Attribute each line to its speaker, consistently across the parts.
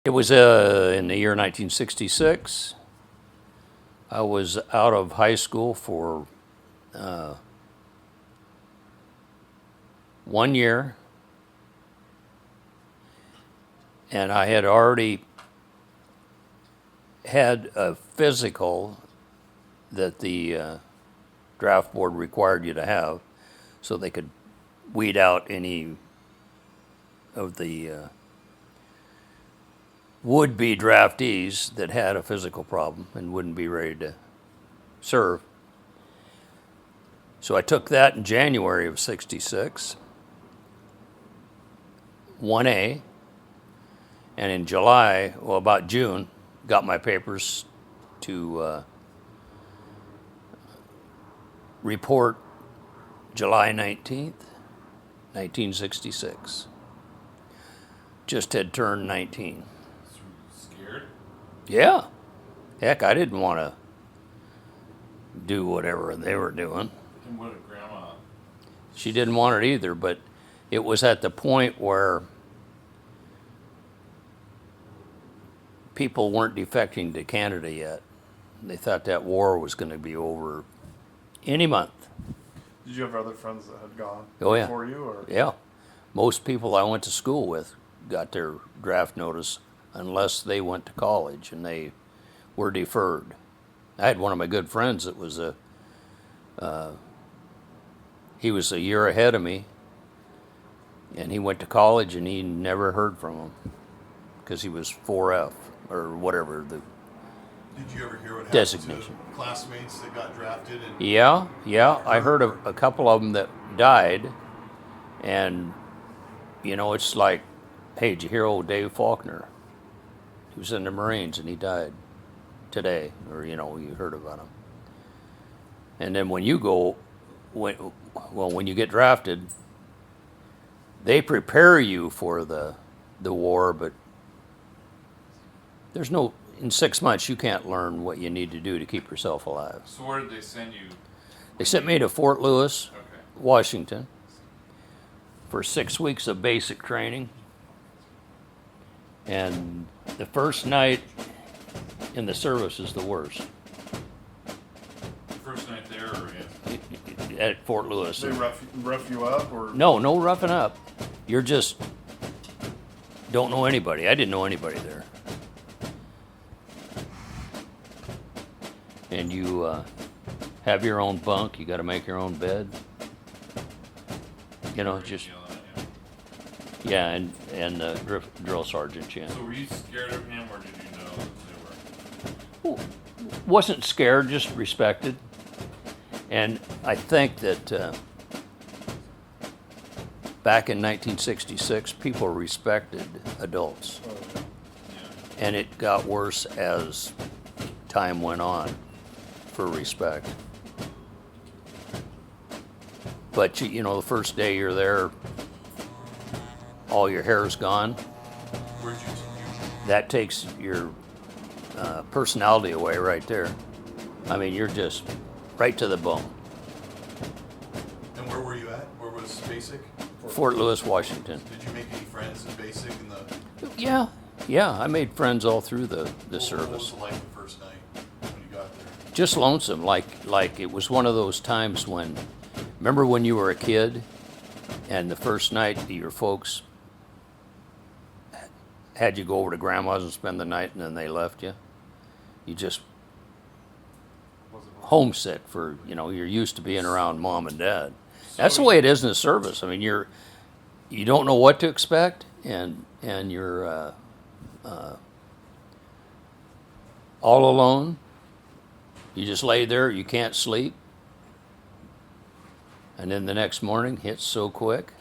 Speaker 1: It was in the year 1966. I was out of high school for 1 year, and I had already had a physical that the draft board required you to have so they could weed out any of the would-be draftees that had a physical problem and wouldn't be ready to serve. So I took that in January of 66, 1A, and in July, well, about June, got my papers to report July 19th, 1966. Just had turned 19.
Speaker 2: Scared?
Speaker 1: Yeah. Heck, I didn't want to do whatever they were doing.
Speaker 2: And what did Grandma?
Speaker 1: She didn't want it either, but it was at the point where people weren't defecting to Canada yet. They thought that war was going to be over any month.
Speaker 3: Did you have other friends that had gone
Speaker 1: Oh, yeah.
Speaker 3: before you? Or?
Speaker 1: Yeah. Most people I went to school with got their draft notice unless they went to college and they were deferred. I had one of my good friends that was he was a year ahead of me, and he went to college and he never heard from him because he was 4F or whatever the
Speaker 4: Did you ever hear what happened
Speaker 1: designation.
Speaker 4: to classmates that got drafted? And
Speaker 1: Yeah. I heard of a couple of them that died, and it's like, hey, did you hear old Dave Faulkner? He was in the Marines and he died today, or you heard about him. And then when you when you get drafted, they prepare you for the war, but there's no, in 6 months you can't learn what you need to do to keep yourself alive.
Speaker 2: So where did they send you?
Speaker 1: They sent me to Fort Lewis,
Speaker 2: Okay.
Speaker 1: Washington, for 6 weeks of basic training. And the first night in the service is the worst
Speaker 2: First night there, or yeah.
Speaker 1: at Fort Lewis.
Speaker 3: Did they rough you up? Or
Speaker 1: No roughing up. You're just don't know anybody. I didn't know anybody there. And you have your own bunk. You got to make your own bed. Just
Speaker 2: Yelling at you.
Speaker 1: yeah, and the drill sergeant. Yeah,
Speaker 2: So were you scared of him, or did you know that they were?
Speaker 1: wasn't scared, just respected. And I think that back in 1966, people respected adults,
Speaker 2: Yeah.
Speaker 1: and it got worse as time went on for respect. But the first day you're there, all your hair's gone.
Speaker 4: where'd you
Speaker 1: That takes your personality away right there. I mean, you're just right to the bone.
Speaker 4: and where were you at? Where was basic?
Speaker 1: Fort Lewis, Washington.
Speaker 4: Did you make any friends in basic? In the
Speaker 1: Yeah, I made friends all through the
Speaker 4: What was
Speaker 1: service.
Speaker 4: it like the first night when you got there?
Speaker 1: Just lonesome, like it was one of those times when, remember when you were a kid, and the first night your folks had you go over to grandma's and spend the night, and then they left you. You just homesick for you're used to being around mom and dad. That's the way it is in the service. I mean, you don't know what to expect, and you're all alone. You just lay there. You can't sleep, and then the next morning hits so quick,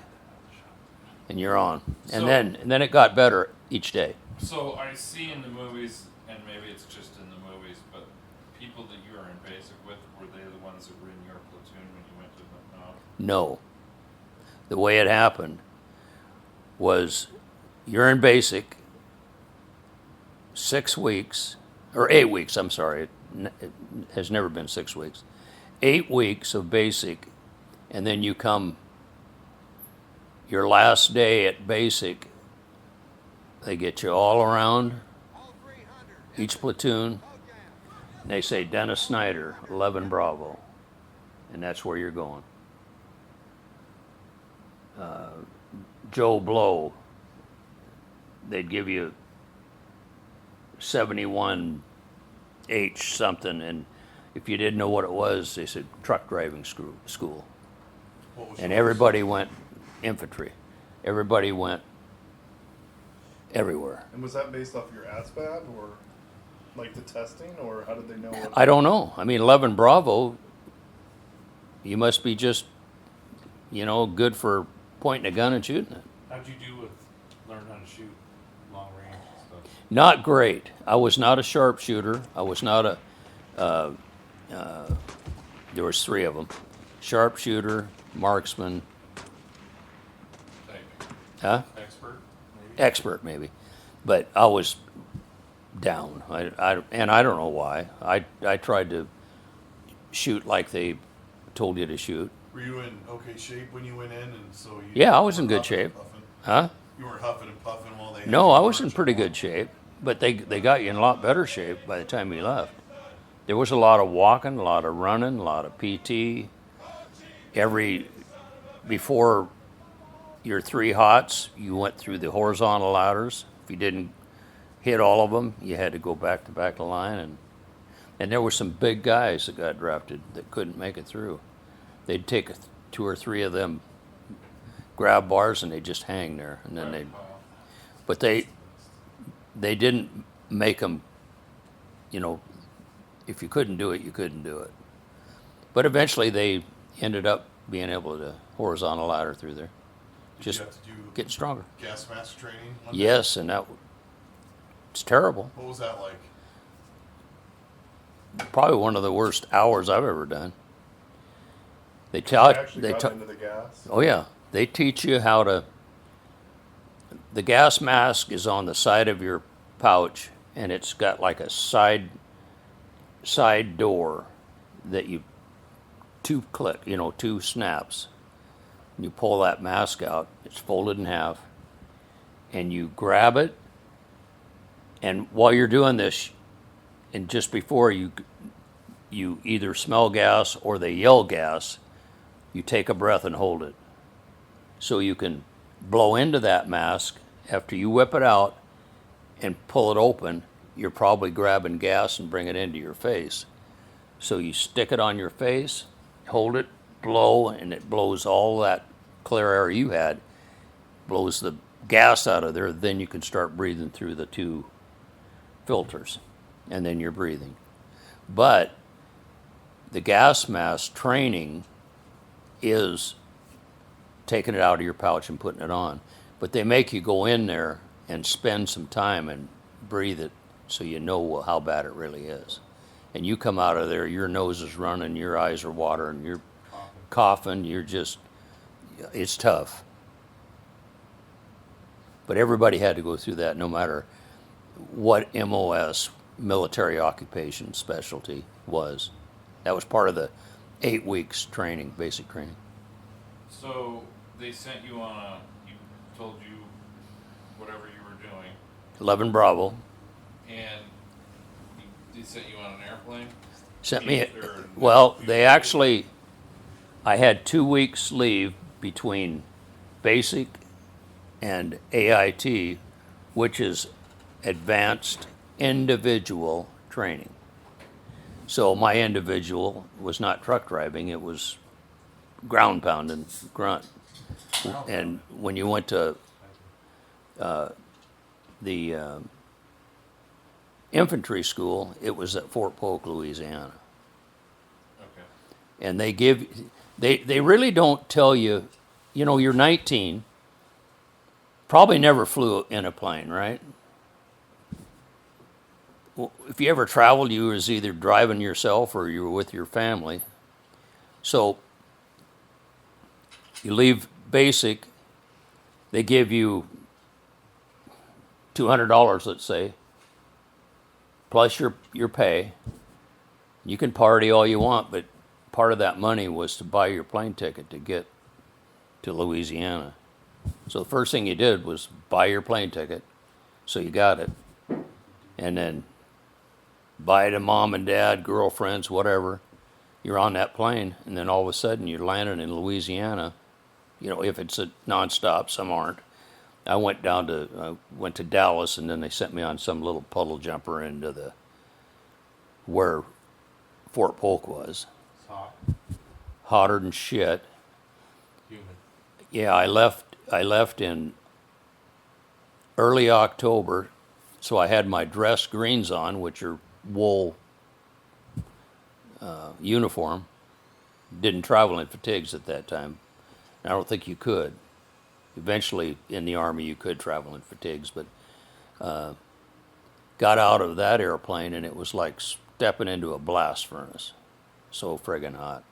Speaker 1: and you're on. And
Speaker 2: So-
Speaker 1: then it got better each day.
Speaker 2: So I see in the movies, and maybe it's just in the movies, but people that you were in basic with, were they the ones that were in your platoon when you went to Vietnam?
Speaker 1: No. The way it happened was you're in basic 6 weeks, or 8 weeks, I'm sorry. It has never been 6 weeks. 8 weeks of basic, and then you come your last day at basic They get you all around each platoon. And they say Dennis Snyder, 11 Bravo, and that's where you're going. Joe Blow, they'd give you 71H something, and if you didn't know what it was, they said truck driving school.
Speaker 4: What was
Speaker 1: And
Speaker 4: yours?
Speaker 1: everybody went infantry. Everybody went everywhere.
Speaker 3: And was that based off your ASVAB or like the testing, or how did they know? What
Speaker 1: I don't know. I mean, 11 Bravo, you must be just, good for pointing a gun and shooting it.
Speaker 5: How'd you do with learn how to shoot long range and stuff?
Speaker 1: Not great. I was not a sharpshooter. I was not a. There was 3 of them: sharpshooter, marksman, huh?
Speaker 5: Expert, maybe?
Speaker 1: Expert maybe, but I was down. And I don't know why. I tried to shoot like they told you to shoot.
Speaker 4: Were you in okay shape when you went in, and so you?
Speaker 1: Yeah, I was in
Speaker 4: weren't
Speaker 1: good
Speaker 4: huffing and
Speaker 1: shape.
Speaker 4: puffing?
Speaker 1: Huh?
Speaker 4: You weren't huffing and puffing while they. had
Speaker 1: No,
Speaker 4: you
Speaker 1: I was in
Speaker 4: march
Speaker 1: pretty
Speaker 4: along?
Speaker 1: good shape, but they got you in a lot better shape by the time you left. There was a lot of walking, a lot of running, a lot of PT. Before your 3 hots, you went through the horizontal ladders. If you didn't hit all of them, you had to go back to back of the line, and there were some big guys that got drafted that couldn't make it through. They'd take 2 or 3 of them grab bars and they'd just hang there, and then they'd. But they didn't make them, if you couldn't do it, you couldn't do it. But eventually they ended up being able to horizontal ladder through there,
Speaker 4: Did
Speaker 1: just
Speaker 4: you have to do
Speaker 1: getting stronger.
Speaker 4: gas mask training? one day?
Speaker 1: Yes, and it's terrible.
Speaker 4: What was that like?
Speaker 1: Probably one of the worst hours I've ever done. They
Speaker 3: I
Speaker 1: tell
Speaker 3: actually
Speaker 1: they
Speaker 3: got
Speaker 1: tell.
Speaker 3: into the gas.
Speaker 1: Oh yeah, they teach you how to. The gas mask is on the side of your pouch, and it's got like a side door that you 2 snaps. You pull that mask out. It's folded in half, and you grab it. And while you're doing this, and just before you either smell gas or they yell gas, you take a breath and hold it. So you can blow into that mask. After you whip it out and pull it open, you're probably grabbing gas and bring it into your face. So you stick it on your face, hold it, blow, and it blows all that clear air you had, blows the gas out of there. Then you can start breathing through the 2 filters, and then you're breathing. But the gas mask training is taking it out of your pouch and putting it on. But they make you go in there and spend some time and breathe it so you know how bad it really is. And you come out of there, your nose is running, your eyes are watering, you're coughing, it's tough. But everybody had to go through that no matter what MOS, military occupation specialty, was. That was part of the 8 weeks training, basic training.
Speaker 2: So they sent you on told you whatever you were doing,
Speaker 1: 11 Bravo
Speaker 2: and they sent you on an airplane?
Speaker 1: sent me,
Speaker 2: Or-
Speaker 1: well, they actually, I had 2 weeks leave between basic and AIT, which is advanced individual training. So my individual was not truck driving, it was ground pounding, grunt. And when you went to the infantry school, it was at Fort Polk, Louisiana.
Speaker 2: Okay.
Speaker 1: And they really don't tell you, you're 19, probably never flew in a plane, right? Well, if you ever traveled, you was either driving yourself or you were with your family. So you leave basic, they give you $200, let's say, plus your pay. You can party all you want, but part of that money was to buy your plane ticket to get to Louisiana. So the first thing you did was buy your plane ticket, So you got it. And then bye to mom and dad, girlfriends, whatever. You're on that plane, and then all of a sudden you're landing in Louisiana. You know, if it's a nonstop, some aren't. I went to Dallas, and then they sent me on some little puddle jumper into where Fort Polk was.
Speaker 5: It's hot,
Speaker 1: Hotter than shit.
Speaker 5: humid.
Speaker 1: Yeah, I left in early October, so I had my dress greens on, which are wool uniform. Didn't travel in fatigues at that time. I don't think you could. Eventually, in the Army, you could travel in fatigues, but got out of that airplane, and it was like stepping into a blast furnace. So friggin' hot.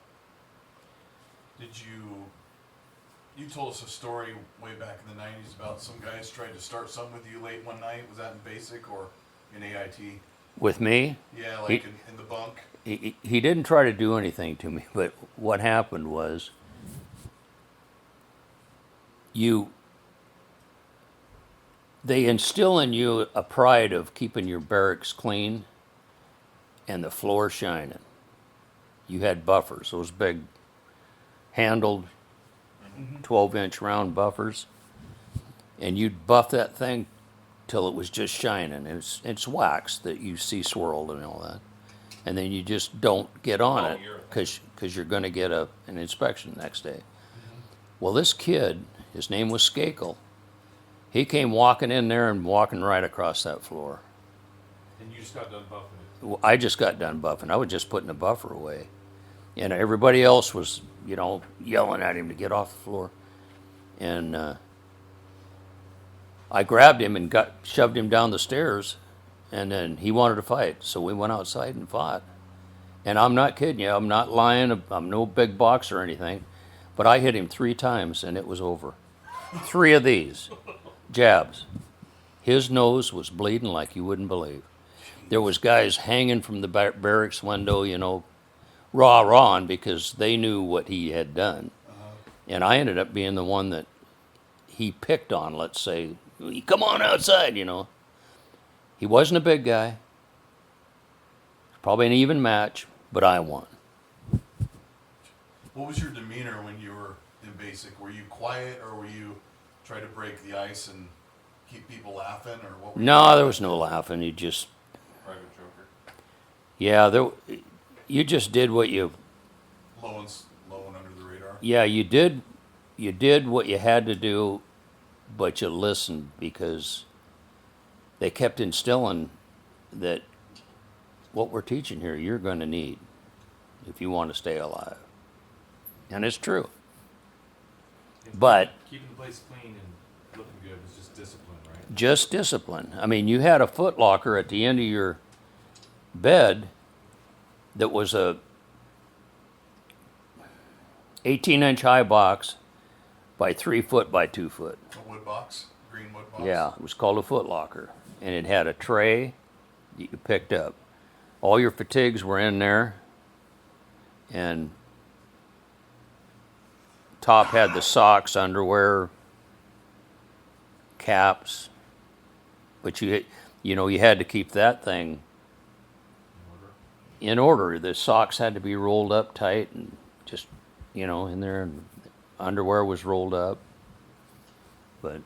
Speaker 4: Did you told us a story way back in the 90s about some guys tried to start something with you late one night. Was that in basic or in AIT?
Speaker 1: With me,
Speaker 4: Yeah, like in the bunk.
Speaker 1: he didn't try to do anything to me, but what happened was they instill in you a pride of keeping your barracks clean and the floor shining. You had buffers, those big handled 12-inch round buffers, and you'd buff that thing till it was just shining. It's wax that you see swirled and all that, and then you just don't get on it because you're going to get an inspection next day. Well, this kid, his name was Skakel. He came walking in there and walking right across that floor.
Speaker 5: And you just got done buffing it.
Speaker 1: Well, I just got done buffing. I was just putting the buffer away, and everybody else was, yelling at him to get off the floor. And I grabbed him and shoved him down the stairs, and then he wanted to fight. So we went outside and fought. And I'm not kidding you. I'm not lying. I'm no big boxer or anything. But I hit him 3 times, and it was over. 3 of these jabs. His nose was bleeding like you wouldn't believe. There was guys hanging from the barracks window, rah-rahing because they knew what he had done. And I ended up being the one that he picked on, let's say. Come on outside, He wasn't a big guy. Probably an even match, but I won.
Speaker 4: What was your demeanor when you were in basic? Were you quiet, or were you try to break the ice and keep people laughing, or what?
Speaker 1: No, there was no laughing. You just,
Speaker 2: Private Joker.
Speaker 1: yeah, you just did what
Speaker 4: Low and under the radar.
Speaker 1: yeah, you did what you had to do, but you listened because they kept instilling that what we're teaching here, you're going to need if you want to stay alive. And it's true. But
Speaker 5: Keeping the place clean and looking good was just discipline, right?
Speaker 1: just discipline. I mean, you had a foot locker at the end of your bed that was a 18-inch high box by 3 foot by 2 foot.
Speaker 4: A wood box, green wood box.
Speaker 1: Yeah, it was called a foot locker. And it had a tray that you picked up. All your fatigues were in there. And top had the socks, underwear, caps. But you had to keep that thing in order. The socks had to be rolled up tight and just, in there. And underwear was rolled up. But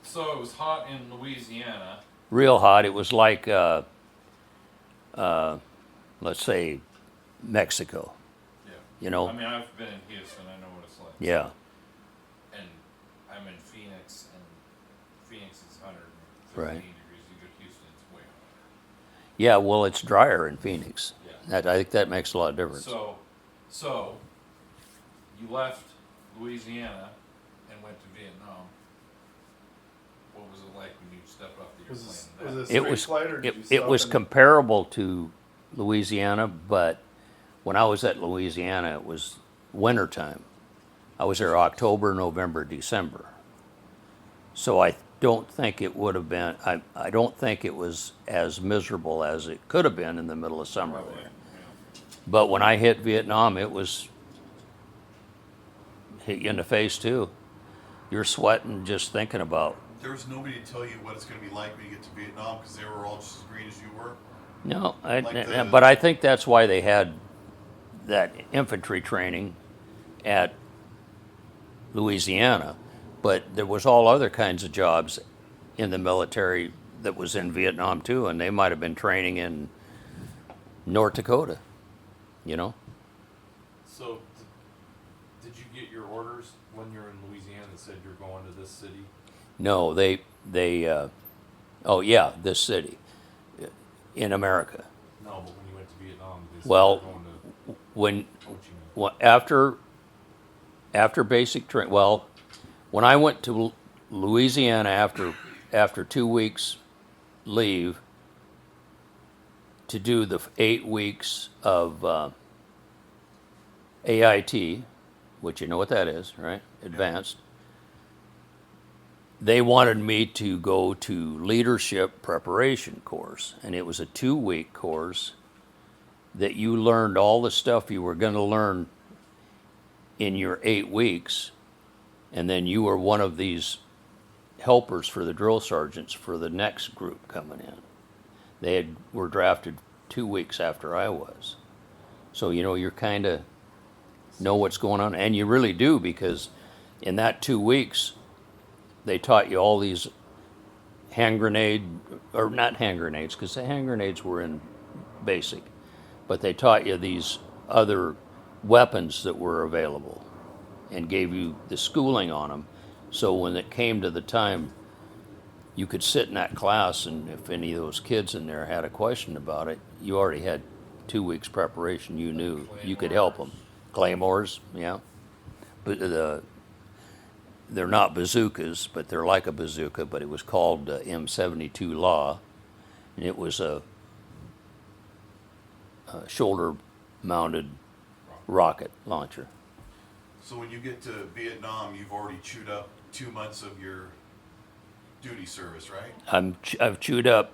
Speaker 2: So it was hot in Louisiana.
Speaker 1: real hot. It was like, let's say, Mexico.
Speaker 2: Yeah. I mean, I've been in Houston. I know what it's like.
Speaker 1: Yeah.
Speaker 2: And I'm in Phoenix, and Phoenix is 115
Speaker 1: Right.
Speaker 2: degrees. You go to Houston, it's way hotter.
Speaker 1: Yeah, well, it's drier in Phoenix.
Speaker 2: Yeah.
Speaker 1: I think that makes a lot of difference.
Speaker 2: So you left Louisiana and went to Vietnam. What was it like when you stepped off the airplane?
Speaker 3: Was it a straight flight, or did you
Speaker 1: It
Speaker 3: stop
Speaker 1: was
Speaker 3: in-
Speaker 1: comparable to Louisiana, but when I was at Louisiana, it was wintertime. I was there October, November, December. So I don't think it would have been, I don't think it was as miserable as it could have been in the middle of summer
Speaker 2: Probably,
Speaker 1: there.
Speaker 2: yeah.
Speaker 1: But when I hit Vietnam, it was hit you in the face too. You're sweating just thinking about
Speaker 4: There was nobody to tell you what it's going to be like when you get to Vietnam because they were all just as green as you were.
Speaker 1: No,
Speaker 4: Like
Speaker 1: but I think that's why they had that infantry training at Louisiana. But there was all other kinds of jobs in the military that was in Vietnam too, and they might have been training in North Dakota, you know?
Speaker 5: So, did you get your orders when you're in Louisiana that said you're going to this city?
Speaker 1: No, oh yeah, this city in America.
Speaker 5: No, but when you went to Vietnam, they said
Speaker 1: Well,
Speaker 5: you're going to
Speaker 1: When
Speaker 5: Ho Chi Minh.
Speaker 1: well, after basic training, well, when I went to Louisiana after 2 weeks leave to do the 8 weeks of AIT, which you know what that is, right? Advanced. They wanted me to go to leadership preparation course, and it was a 2-week course that you learned all the stuff you were going to learn in your 8 weeks, and then you were one of these helpers for the drill sergeants for the next group coming in. Were drafted 2 weeks after I was. So, you know, you're kind of know what's going on, and you really do, because in that 2 weeks, they taught you all these hand grenade, or not hand grenades, because the hand grenades were in basic, but they taught you these other weapons that were available and gave you the schooling on them. So when it came to the time, you could sit in that class, and if any of those kids in there had a question about it, you already had 2 weeks preparation. You knew you could help them. Claymores, yeah. But they're not bazookas, but they're like a bazooka, but it was called M72 Law, and it was a shoulder-mounted rocket launcher.
Speaker 4: So when you get to Vietnam, you've already chewed up 2 months of your duty service, right?
Speaker 1: I've chewed up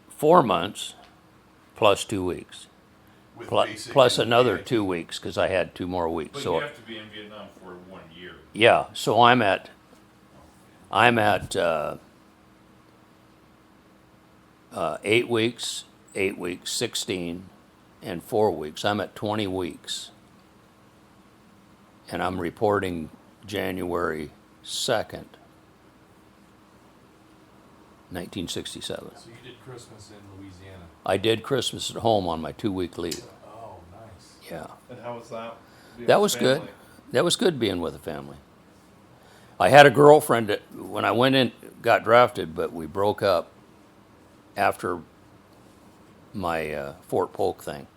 Speaker 1: 4 months plus 2 weeks,
Speaker 4: With
Speaker 1: plus,
Speaker 4: basic
Speaker 1: plus
Speaker 4: and
Speaker 1: another
Speaker 4: AIT.
Speaker 1: 2 weeks because I had 2 more weeks.
Speaker 2: But
Speaker 1: So
Speaker 2: you have to be in Vietnam for 1 year.
Speaker 1: yeah, so I'm at 8 weeks, 8 weeks, 16, and 4 weeks. I'm at 20 weeks, and I'm reporting January 2nd, 1967.
Speaker 5: So you did Christmas in Louisiana.
Speaker 1: I did Christmas at home on my 2-week leave.
Speaker 5: Oh, nice.
Speaker 1: Yeah,
Speaker 3: And how was that? Being
Speaker 1: that
Speaker 3: with
Speaker 1: was good.
Speaker 3: family?
Speaker 1: That was good being with a family. I had a girlfriend that, when I went in, got drafted, but we broke up after my Fort Polk thing.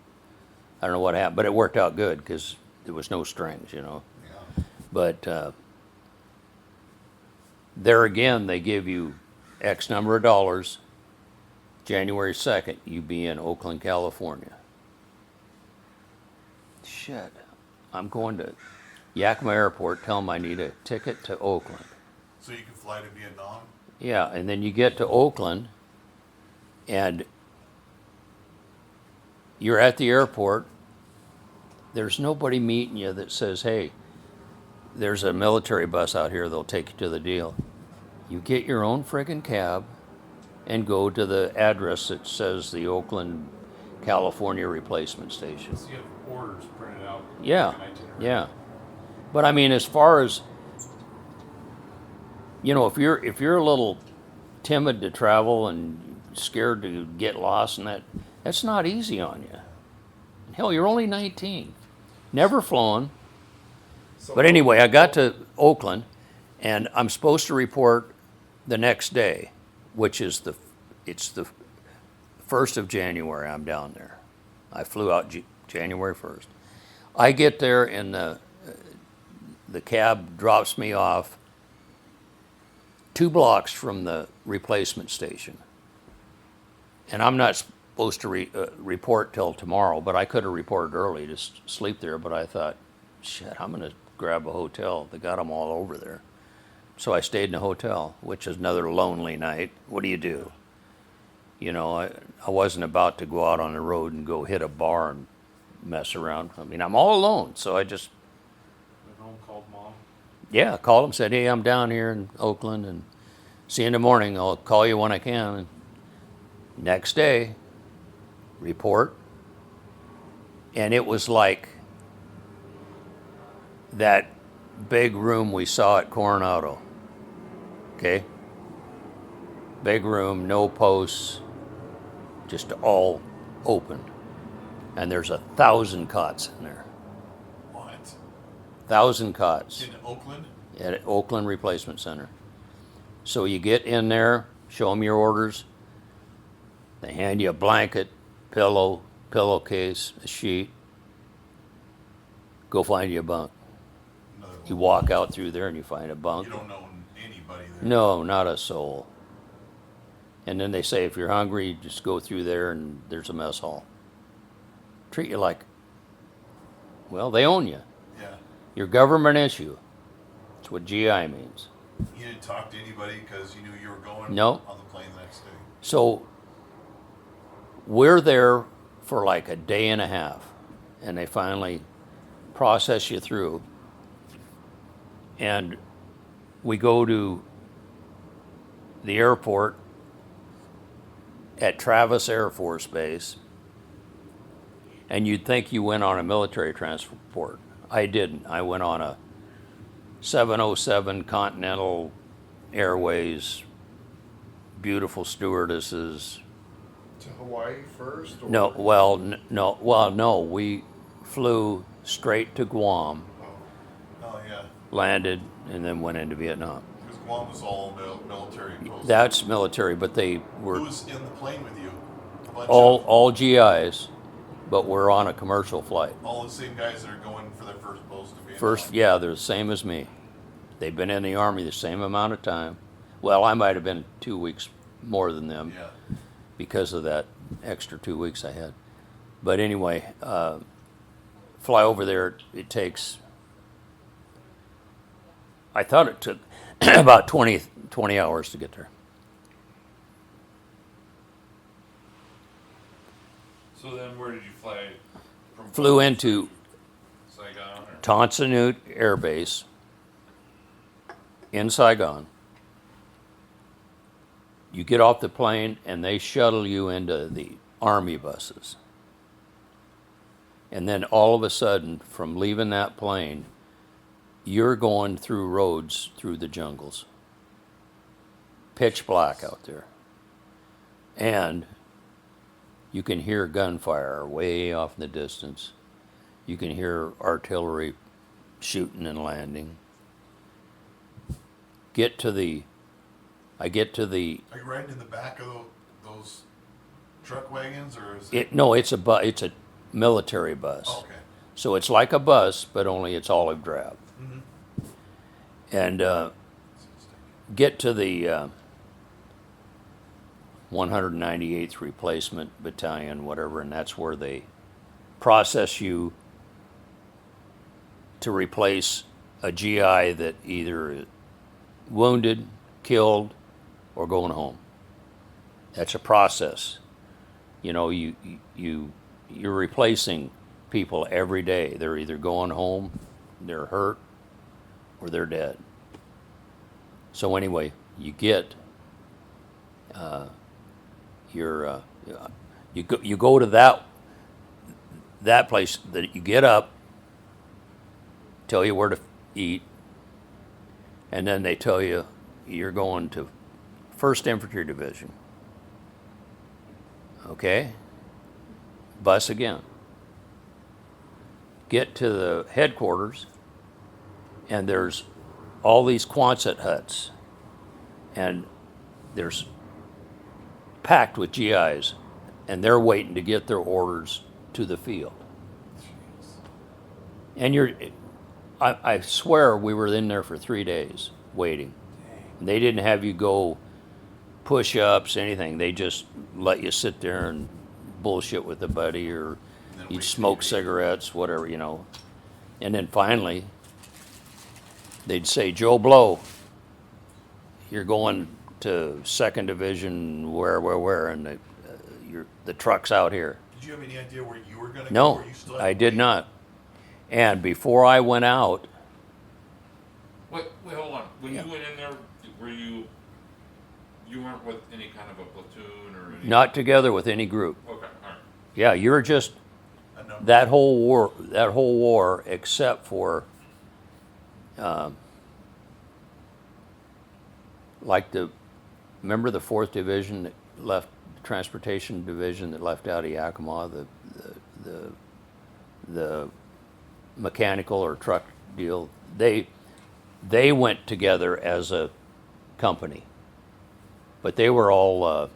Speaker 1: I don't know what happened, but it worked out good because there was no strings, you know.
Speaker 4: Yeah.
Speaker 1: But there again, they give you X number of dollars. January 2nd, you be in Oakland, California. Shit. I'm going to Yakima Airport, tell them I need a ticket to Oakland.
Speaker 4: So you can fly to Vietnam?
Speaker 1: Yeah, and then you get to Oakland, and you're at the airport. There's nobody meeting you that says, hey, there's a military bus out here, they'll take you to the deal. You get your own friggin' cab and go to the address that says the Oakland, California replacement station.
Speaker 5: So you have orders printed out.
Speaker 1: Yeah,
Speaker 5: like an itinerary.
Speaker 1: yeah. But I mean, as far as, you know, if you're a little timid to travel and scared to get lost and that's not easy on you. Hell, you're only 19, never flown.
Speaker 3: So
Speaker 1: But anyway, I got to Oakland, and I'm supposed to report the next day, which is the 1st of January. I'm down there. I flew out January 1st. I get there, and the cab drops me off 2 blocks from the replacement station. And I'm not supposed to report till tomorrow, but I could have reported early to sleep there, but I thought, shit, I'm going to grab a hotel. They got them all over there. So I stayed in a hotel, which is another lonely night. What do you do? You know, I wasn't about to go out on the road and go hit a bar and mess around. I mean, I'm all alone, so I just,
Speaker 5: Went home, called mom.
Speaker 1: yeah, called them, said, hey, I'm down here in Oakland, and See you in the morning. I'll call you when I can. Next day, report. And it was like that big room we saw at Coronado. Okay? Big room, no posts, just all open. And there's 1,000 cots in there.
Speaker 4: What?
Speaker 1: 1,000 cots
Speaker 4: In Oakland?
Speaker 1: at Oakland Replacement Center. So you get in there, show them your orders. They hand you a blanket, pillow, pillowcase, a sheet. Go find you a bunk.
Speaker 4: Another
Speaker 1: You
Speaker 4: one.
Speaker 1: walk out through there and you find a bunk.
Speaker 4: You don't know anybody there.
Speaker 1: No, not a soul. And then they say if you're hungry, just go through there and there's a mess hall. Treat you like, well, they own you.
Speaker 4: Yeah.
Speaker 1: You're government issue. That's what GI means.
Speaker 4: You didn't talk to anybody because you knew you were going
Speaker 1: No.
Speaker 4: on the plane the next day.
Speaker 1: So we're there for like a day and a half, and they finally process you through. And we go to the airport at Travis Air Force Base, and you'd think you went on a military transport. I didn't. I went on a 707 Continental Airways, beautiful stewardesses.
Speaker 3: To Hawaii first? Or?
Speaker 1: No. We flew straight to Guam,
Speaker 4: Oh, yeah.
Speaker 1: landed, and then went into Vietnam.
Speaker 4: Because Guam was all military posts.
Speaker 1: That's military, but they were
Speaker 4: Who was in the plane with you? A bunch of
Speaker 1: all GIs, but we're on a commercial flight.
Speaker 4: all the same guys that are going for their first post to Vietnam.
Speaker 1: First, yeah, they're the same as me. They've been in the Army the same amount of time. Well, I might have been 2 weeks more than them
Speaker 4: Yeah.
Speaker 1: because of that extra 2 weeks I had. But anyway, fly over there, it takes, I thought it took about 20 hours to get there.
Speaker 2: So then where did you fly from?
Speaker 1: Flew into
Speaker 2: Saigon or?
Speaker 1: Tan Son Nhut Air Base in Saigon. You get off the plane and they shuttle you into the Army buses. And then all of a sudden, from leaving that plane, you're going through roads through the jungles. Pitch black out there. And you can hear gunfire way off in the distance. You can hear artillery shooting and landing. I get to the
Speaker 4: Are you riding in the back of those truck wagons, or is
Speaker 1: no, it's a military bus.
Speaker 4: Oh, okay.
Speaker 1: So it's like a bus, but only it's olive drab. And get to the 198th Replacement Battalion, whatever, and that's where they process you to replace a GI that either wounded, killed, or going home. That's a process. You know, you're replacing people every day. They're either going home, they're hurt, or they're dead. So anyway, you get you go to that place that you get up, tell you where to eat, and then they tell you you're going to 1st Infantry Division. Okay? Bus again. Get to the headquarters, and there's all these Quonset huts, and there's packed with GIs, and they're waiting to get their orders to the field. And I swear we were in there for 3 days waiting. And they didn't have you go push-ups, anything. They just let you sit there and bullshit with a buddy, or
Speaker 4: then
Speaker 1: you'd
Speaker 4: wait
Speaker 1: smoke
Speaker 4: till you
Speaker 1: cigarettes, whatever, you know. And then finally, they'd say, Joe Blow, you're going to 2nd Division, where, and the truck's out here.
Speaker 4: Did you have any idea where you were going to go?
Speaker 1: No,
Speaker 4: Or you still had
Speaker 1: I
Speaker 4: to
Speaker 1: did
Speaker 4: wait?
Speaker 1: not. And before I went out,
Speaker 2: Wait, hold on. When
Speaker 1: Yeah.
Speaker 2: you went in there, were you You weren't with any kind of a platoon or any?
Speaker 1: Not together with any group.
Speaker 2: Okay, all right.
Speaker 1: Yeah, you're just
Speaker 4: A number.
Speaker 1: that whole war, except for, like remember the 4th Division that left, Transportation Division that left out of Yakima, the mechanical or truck deal. They went together as a company, but they were all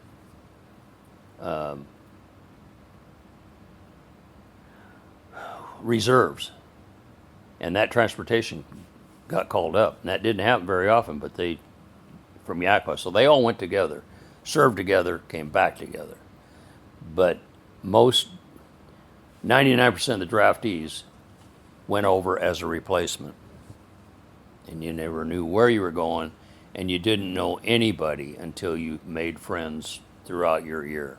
Speaker 1: reserves, and that transportation got called up, and that didn't happen very often. But they, from Yakima, so they all went together, served together, came back together. But 99% of the draftees went over as a replacement, and you never knew where you were going, and you didn't know anybody until you made friends throughout your year.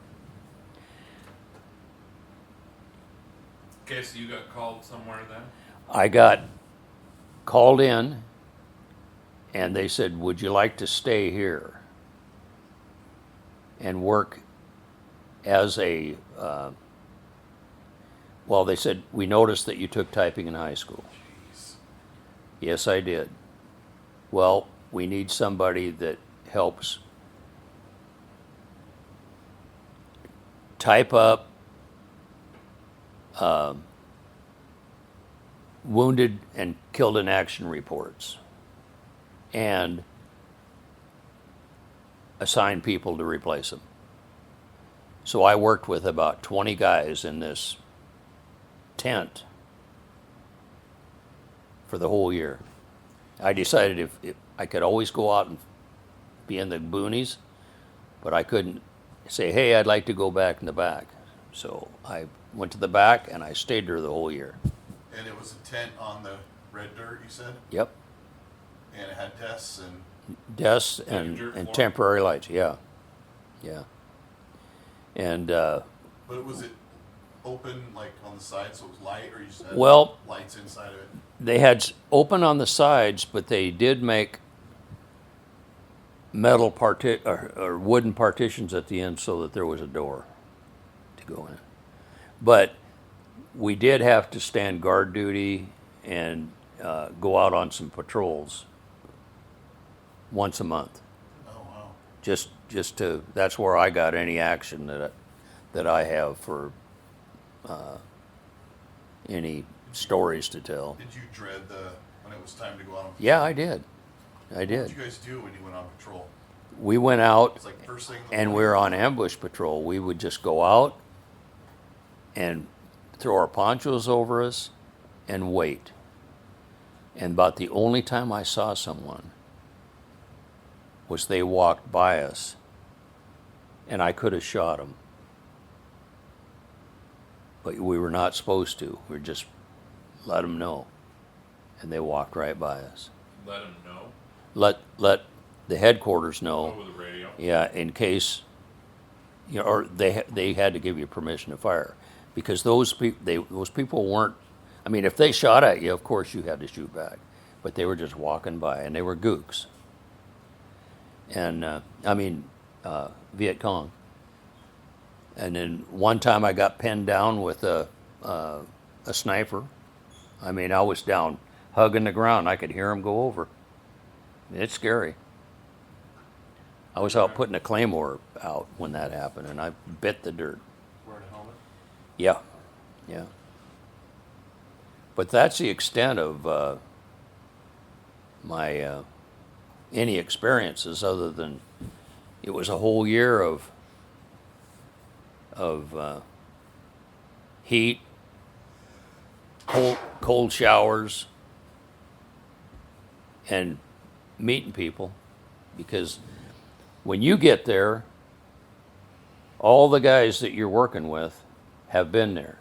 Speaker 2: Okay, so you got called somewhere then?
Speaker 1: I got called in, and they said, "Would you like to stay here and work as a?" Well, they said, "We noticed that you took typing in high school."
Speaker 4: Jeez.
Speaker 1: Yes, I did. Well, we need somebody that helps type up wounded and killed in action reports and assign people to replace them. So I worked with about 20 guys in this tent for the whole year. I decided if I could always go out and be in the boonies, but I couldn't say, "Hey, I'd like to go back in the back." So I went to the back and I stayed there the whole year.
Speaker 4: And it was a tent on the red dirt, you said?
Speaker 1: Yep.
Speaker 4: And it had desks and
Speaker 1: Desks
Speaker 2: Like a dirt
Speaker 1: and
Speaker 2: floor?
Speaker 1: temporary lights, yeah. Yeah. And
Speaker 4: but was it open like on the side so it was light, or you just had
Speaker 1: Well-
Speaker 4: lights inside of it?
Speaker 1: they had open on the sides, but they did make metal or wooden partitions at the end so that there was a door to go in. But we did have to stand guard duty and go out on some patrols once a month.
Speaker 4: Oh wow.
Speaker 1: Just to, that's where I got any action that I have for any stories to tell.
Speaker 4: Did you dread when it was time to go out on patrol?
Speaker 1: Yeah, I did. I
Speaker 4: What
Speaker 1: did.
Speaker 4: did you guys do when you went on patrol?
Speaker 1: We went out
Speaker 4: It's like first thing in the
Speaker 1: and we
Speaker 4: morning?
Speaker 1: were on ambush patrol. We would just go out and throw our ponchos over us and wait. And about the only time I saw someone was they walked by us, and I could have shot them. But we were not supposed to. We just let them know. And they walked right by us.
Speaker 2: Let them know
Speaker 1: Let the headquarters know.
Speaker 2: over the radio.
Speaker 1: Yeah, in case, or they had to give you permission to fire, because those people weren't. I mean, if they shot at you, of course you had to shoot back, but they were just walking by, and they were gooks. And Viet Cong. And then one time I got pinned down with a sniper. I mean, I was down hugging the ground. I could hear him go over. It's scary. I was out putting a claymore out when that happened, and I bit the dirt.
Speaker 5: Wearing a helmet?
Speaker 1: Yeah, yeah. But that's the extent of my any experiences, other than it was a whole year of heat, cold showers, and meeting people, because when you get there, all the guys that you're working with have been there.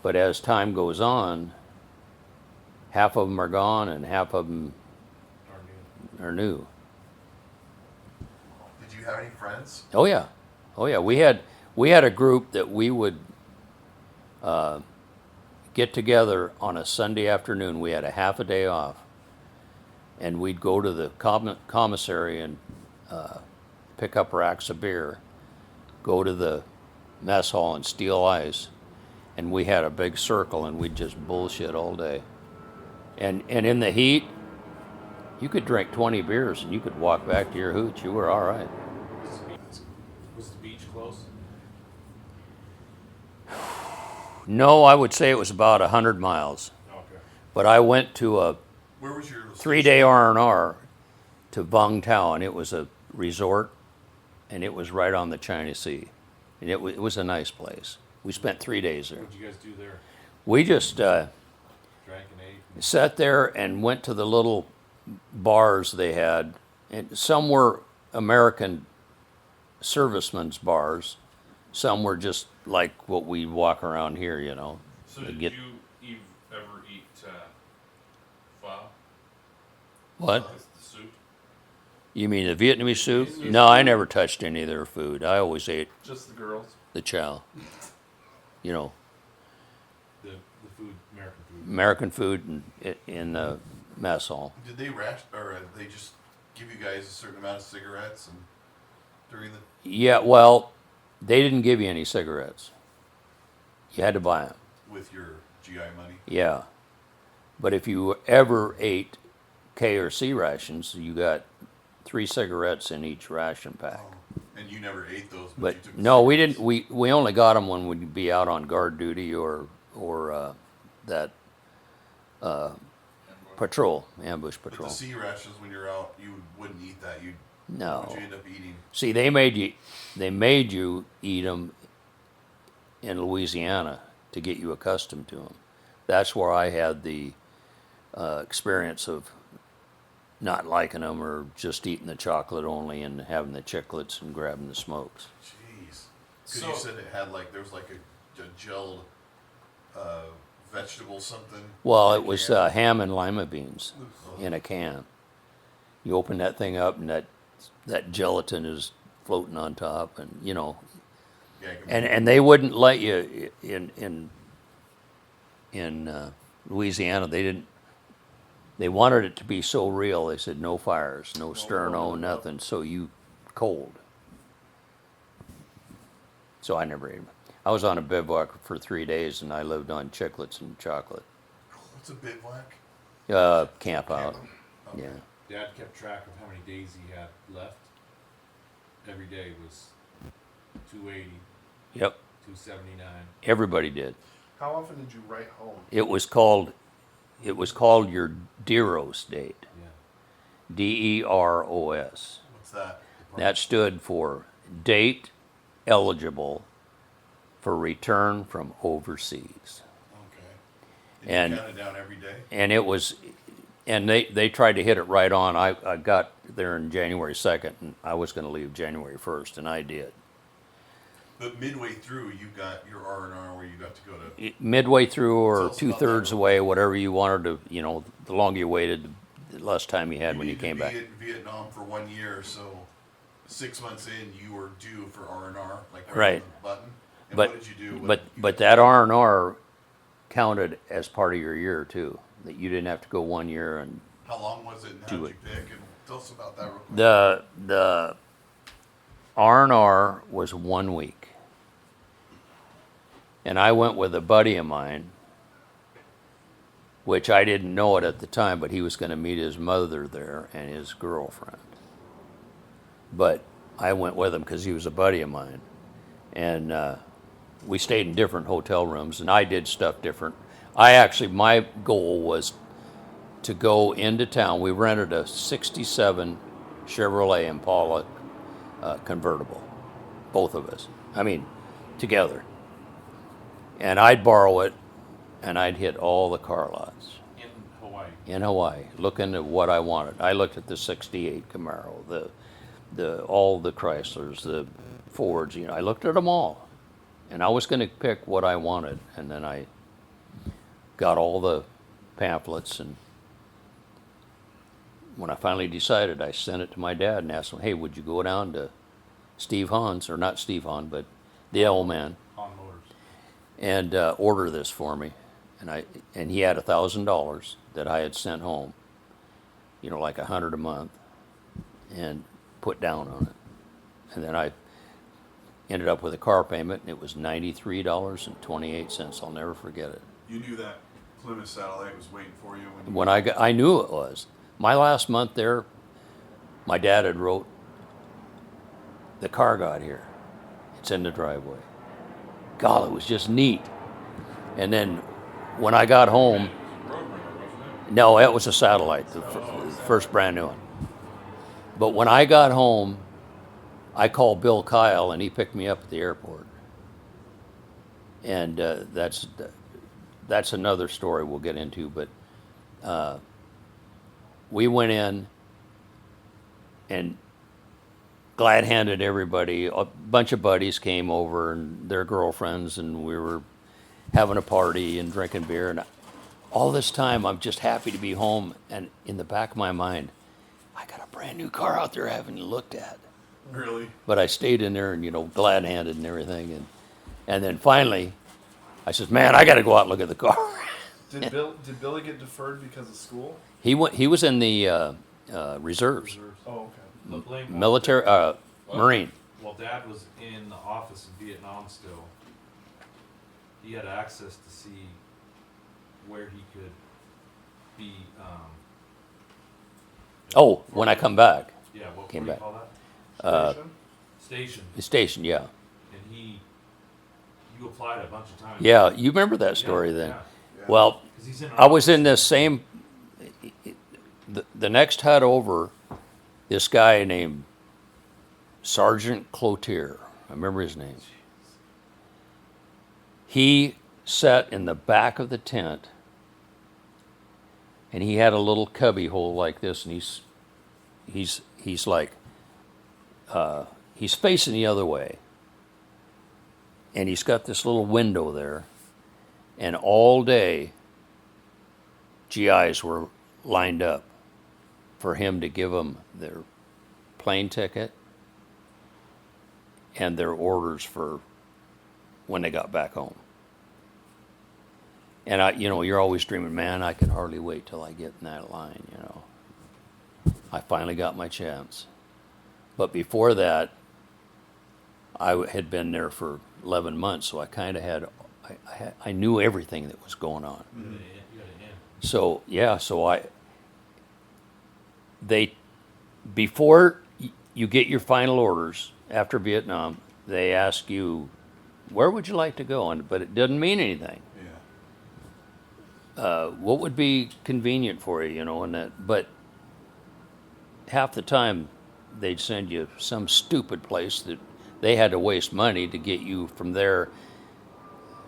Speaker 1: But as time goes on, half of them are gone and half of them
Speaker 5: Or new?
Speaker 1: are new.
Speaker 4: Did you have any friends?
Speaker 1: Oh yeah, oh yeah. We had a group that we would get together on a Sunday afternoon. We had a half a day off, and we'd go to the commissary and pick up racks of beer, go to the mess hall and steal ice, and we had a big circle and we'd just bullshit all day. And in the heat, you could drink 20 beers and you could walk back to your hooch. You were all right.
Speaker 5: Was the beach close?
Speaker 1: No, I would say it was about 100 miles.
Speaker 5: Okay.
Speaker 1: But I went to a
Speaker 4: Where was your
Speaker 1: 3-day R&R to Vung Tau, and it was a resort, and it was right on the China Sea. And it was a nice place. We spent 3 days there.
Speaker 5: What'd you guys do there?
Speaker 1: We just
Speaker 5: Drank and ate?
Speaker 1: sat there and went to the little bars they had, and some were American servicemen's bars, some were just like what we walk around here, you know.
Speaker 2: So
Speaker 1: They
Speaker 2: did
Speaker 1: get-
Speaker 2: you ever eat pho?
Speaker 1: What?
Speaker 2: The soup?
Speaker 1: You mean the Vietnamese soup? No, I never touched any of their food. I always ate
Speaker 2: Just the girls?
Speaker 1: the chow. You know,
Speaker 5: The food,
Speaker 1: American
Speaker 5: American food.
Speaker 1: food in the mess hall.
Speaker 4: Did they they just give you guys a certain amount of cigarettes and during the?
Speaker 1: Yeah, well, they didn't give you any cigarettes. You had to buy them.
Speaker 4: With your GI money?
Speaker 1: Yeah. But if you ever ate K or C rations, you got 3 cigarettes in each ration pack.
Speaker 4: Oh, and you never ate those, but,
Speaker 1: But
Speaker 4: you took the
Speaker 1: no, we
Speaker 4: cigarettes.
Speaker 1: didn't. We only got them when we'd be out on guard duty or that patrol, ambush
Speaker 4: But
Speaker 1: patrol.
Speaker 4: the C rations, when you're out, you wouldn't eat that.
Speaker 1: No.
Speaker 4: What would you end up eating?
Speaker 1: See, they made you eat them in Louisiana to get you accustomed to them. That's where I had the experience of not liking them or just eating the chocolate only and having the chiclets and grabbing the smokes.
Speaker 4: Jeez. Because
Speaker 2: So-
Speaker 4: you said it had there was a gelled vegetable something.
Speaker 1: Well,
Speaker 4: in
Speaker 1: it
Speaker 4: a
Speaker 1: was
Speaker 4: can.
Speaker 1: ham and lima beans in a can. You open that thing up and that gelatin is floating on top, and you know,
Speaker 4: Yeah, I can-
Speaker 1: and they wouldn't let you in Louisiana. They didn't. They wanted it to be so real. They said no fires, no sterno,
Speaker 3: cold.
Speaker 1: nothing. So you cold. So I never ate 'em. I was on a bivouac for 3 days, and I lived on chiclets and chocolate.
Speaker 4: What's a bivouac?
Speaker 1: Camp out.
Speaker 4: Okay.
Speaker 1: Yeah.
Speaker 5: Dad kept track of how many days he had left. Every day was 280,
Speaker 1: Yep.
Speaker 5: 279.
Speaker 1: Everybody did.
Speaker 3: How often did you write home?
Speaker 1: It was called your DEROS date.
Speaker 5: Yeah.
Speaker 1: DEROS.
Speaker 4: What's that?
Speaker 1: That stood for date eligible for return from overseas.
Speaker 4: Okay.
Speaker 1: And-
Speaker 4: you count it down every day?
Speaker 1: And it was, and they tried to hit it right on. I got there in January 2nd, and I was going to leave January 1st, and I did.
Speaker 4: But midway through, you got your R&R where you got to go to.
Speaker 1: Midway through or
Speaker 4: Tell us about
Speaker 1: 2/3
Speaker 4: that.
Speaker 1: away, whatever you wanted to, you know, the longer you waited, the less time you had when you
Speaker 4: needed to
Speaker 1: came
Speaker 4: be
Speaker 1: back.
Speaker 4: in Vietnam for 1 year, so 6 months in, you were due for R&R, like
Speaker 1: Right.
Speaker 4: the button. And
Speaker 1: But
Speaker 4: what did you do? when
Speaker 1: but
Speaker 4: you
Speaker 1: but
Speaker 4: got
Speaker 1: that
Speaker 4: to-
Speaker 1: R&R counted as part of your year too. That you didn't have to go 1 year and
Speaker 4: How long was it, and how
Speaker 1: Do
Speaker 4: did
Speaker 1: it.
Speaker 4: you pick? And tell us about that real quick.
Speaker 1: the R&R was 1 week. And I went with a buddy of mine, which I didn't know it at the time, but he was going to meet his mother there and his girlfriend. But I went with him because he was a buddy of mine. And we stayed in different hotel rooms, and I did stuff different. My goal was to go into town. We rented a 67 Chevrolet Impala convertible, both of us. I mean, together. And I'd borrow it, and I'd hit all the car lots
Speaker 5: In Hawaii.
Speaker 1: in Hawaii, looking at what I wanted. I looked at the '68 Camaro, all the Chryslers, the Fords. You know, I looked at them all, and I was going to pick what I wanted. And then I got all the pamphlets, and when I finally decided, I sent it to my dad and asked him, "Hey, would you go down to Steve Hahn's, or not Steve Hahn, but the old man,
Speaker 5: On Motors.
Speaker 1: and order this for me?" And he had $1,000 that I had sent home, you know, like $100 a month, and put down on it. And then I ended up with a car payment, and it was $93.28. I'll never forget it.
Speaker 4: You knew that Plymouth Satellite was waiting for you when you.
Speaker 1: When I knew it was. My last month there, my dad had wrote, the car got here. It's in the driveway. God, it was just neat. And then when I got home,
Speaker 2: Roadrunner, wasn't it?
Speaker 1: no, it was a Satellite, the first brand new one. But when I got home, I called Bill Kyle, and he picked me up at the airport. And that's another story we'll get into. But we went in and glad-handed everybody. A bunch of buddies came over and their girlfriends, and we were having a party and drinking beer. And all this time, I'm just happy to be home. And in the back of my mind, I got a brand new car out there I haven't looked at.
Speaker 4: Really?
Speaker 1: But I stayed in there and, glad-handed and everything. And then finally, I said, man, I got to go out and look at the car.
Speaker 3: Did Billy get deferred because of school?
Speaker 1: He was in the reserves,
Speaker 3: Oh, okay.
Speaker 5: But blame
Speaker 1: military, Marine.
Speaker 5: While Dad was in the office in Vietnam still, he had access to see where he could be.
Speaker 1: Oh, when I come back,
Speaker 5: Yeah, what
Speaker 1: Came
Speaker 5: do you
Speaker 1: back.
Speaker 5: call that?
Speaker 3: Station?
Speaker 5: Station.
Speaker 1: the station, yeah.
Speaker 5: And you applied a bunch of times.
Speaker 1: Yeah, you remember that story then.
Speaker 5: Yeah.
Speaker 4: Yeah.
Speaker 1: Well,
Speaker 5: Because he's in.
Speaker 1: I was in this same, the next hut over, this guy named Sergeant Cloutier. I remember his name. He sat in the back of the tent, and he had a little cubby hole like this, and he's like, he's facing the other way, and he's got this little window there, and all day, GIs were lined up for him to give them their plane ticket and their orders for when they got back home. And you're always dreaming, man, I can hardly wait till I get in that line, I finally got my chance. But before that, I had been there for 11 months, so I kind of I knew everything that was going on.
Speaker 5: You got an in.
Speaker 1: So yeah, before you get your final orders after Vietnam, they ask you, where would you like to go? But it doesn't mean anything.
Speaker 4: Yeah.
Speaker 1: What would be convenient for you, and that. But half the time, they'd send you some stupid place that they had to waste money to get you from there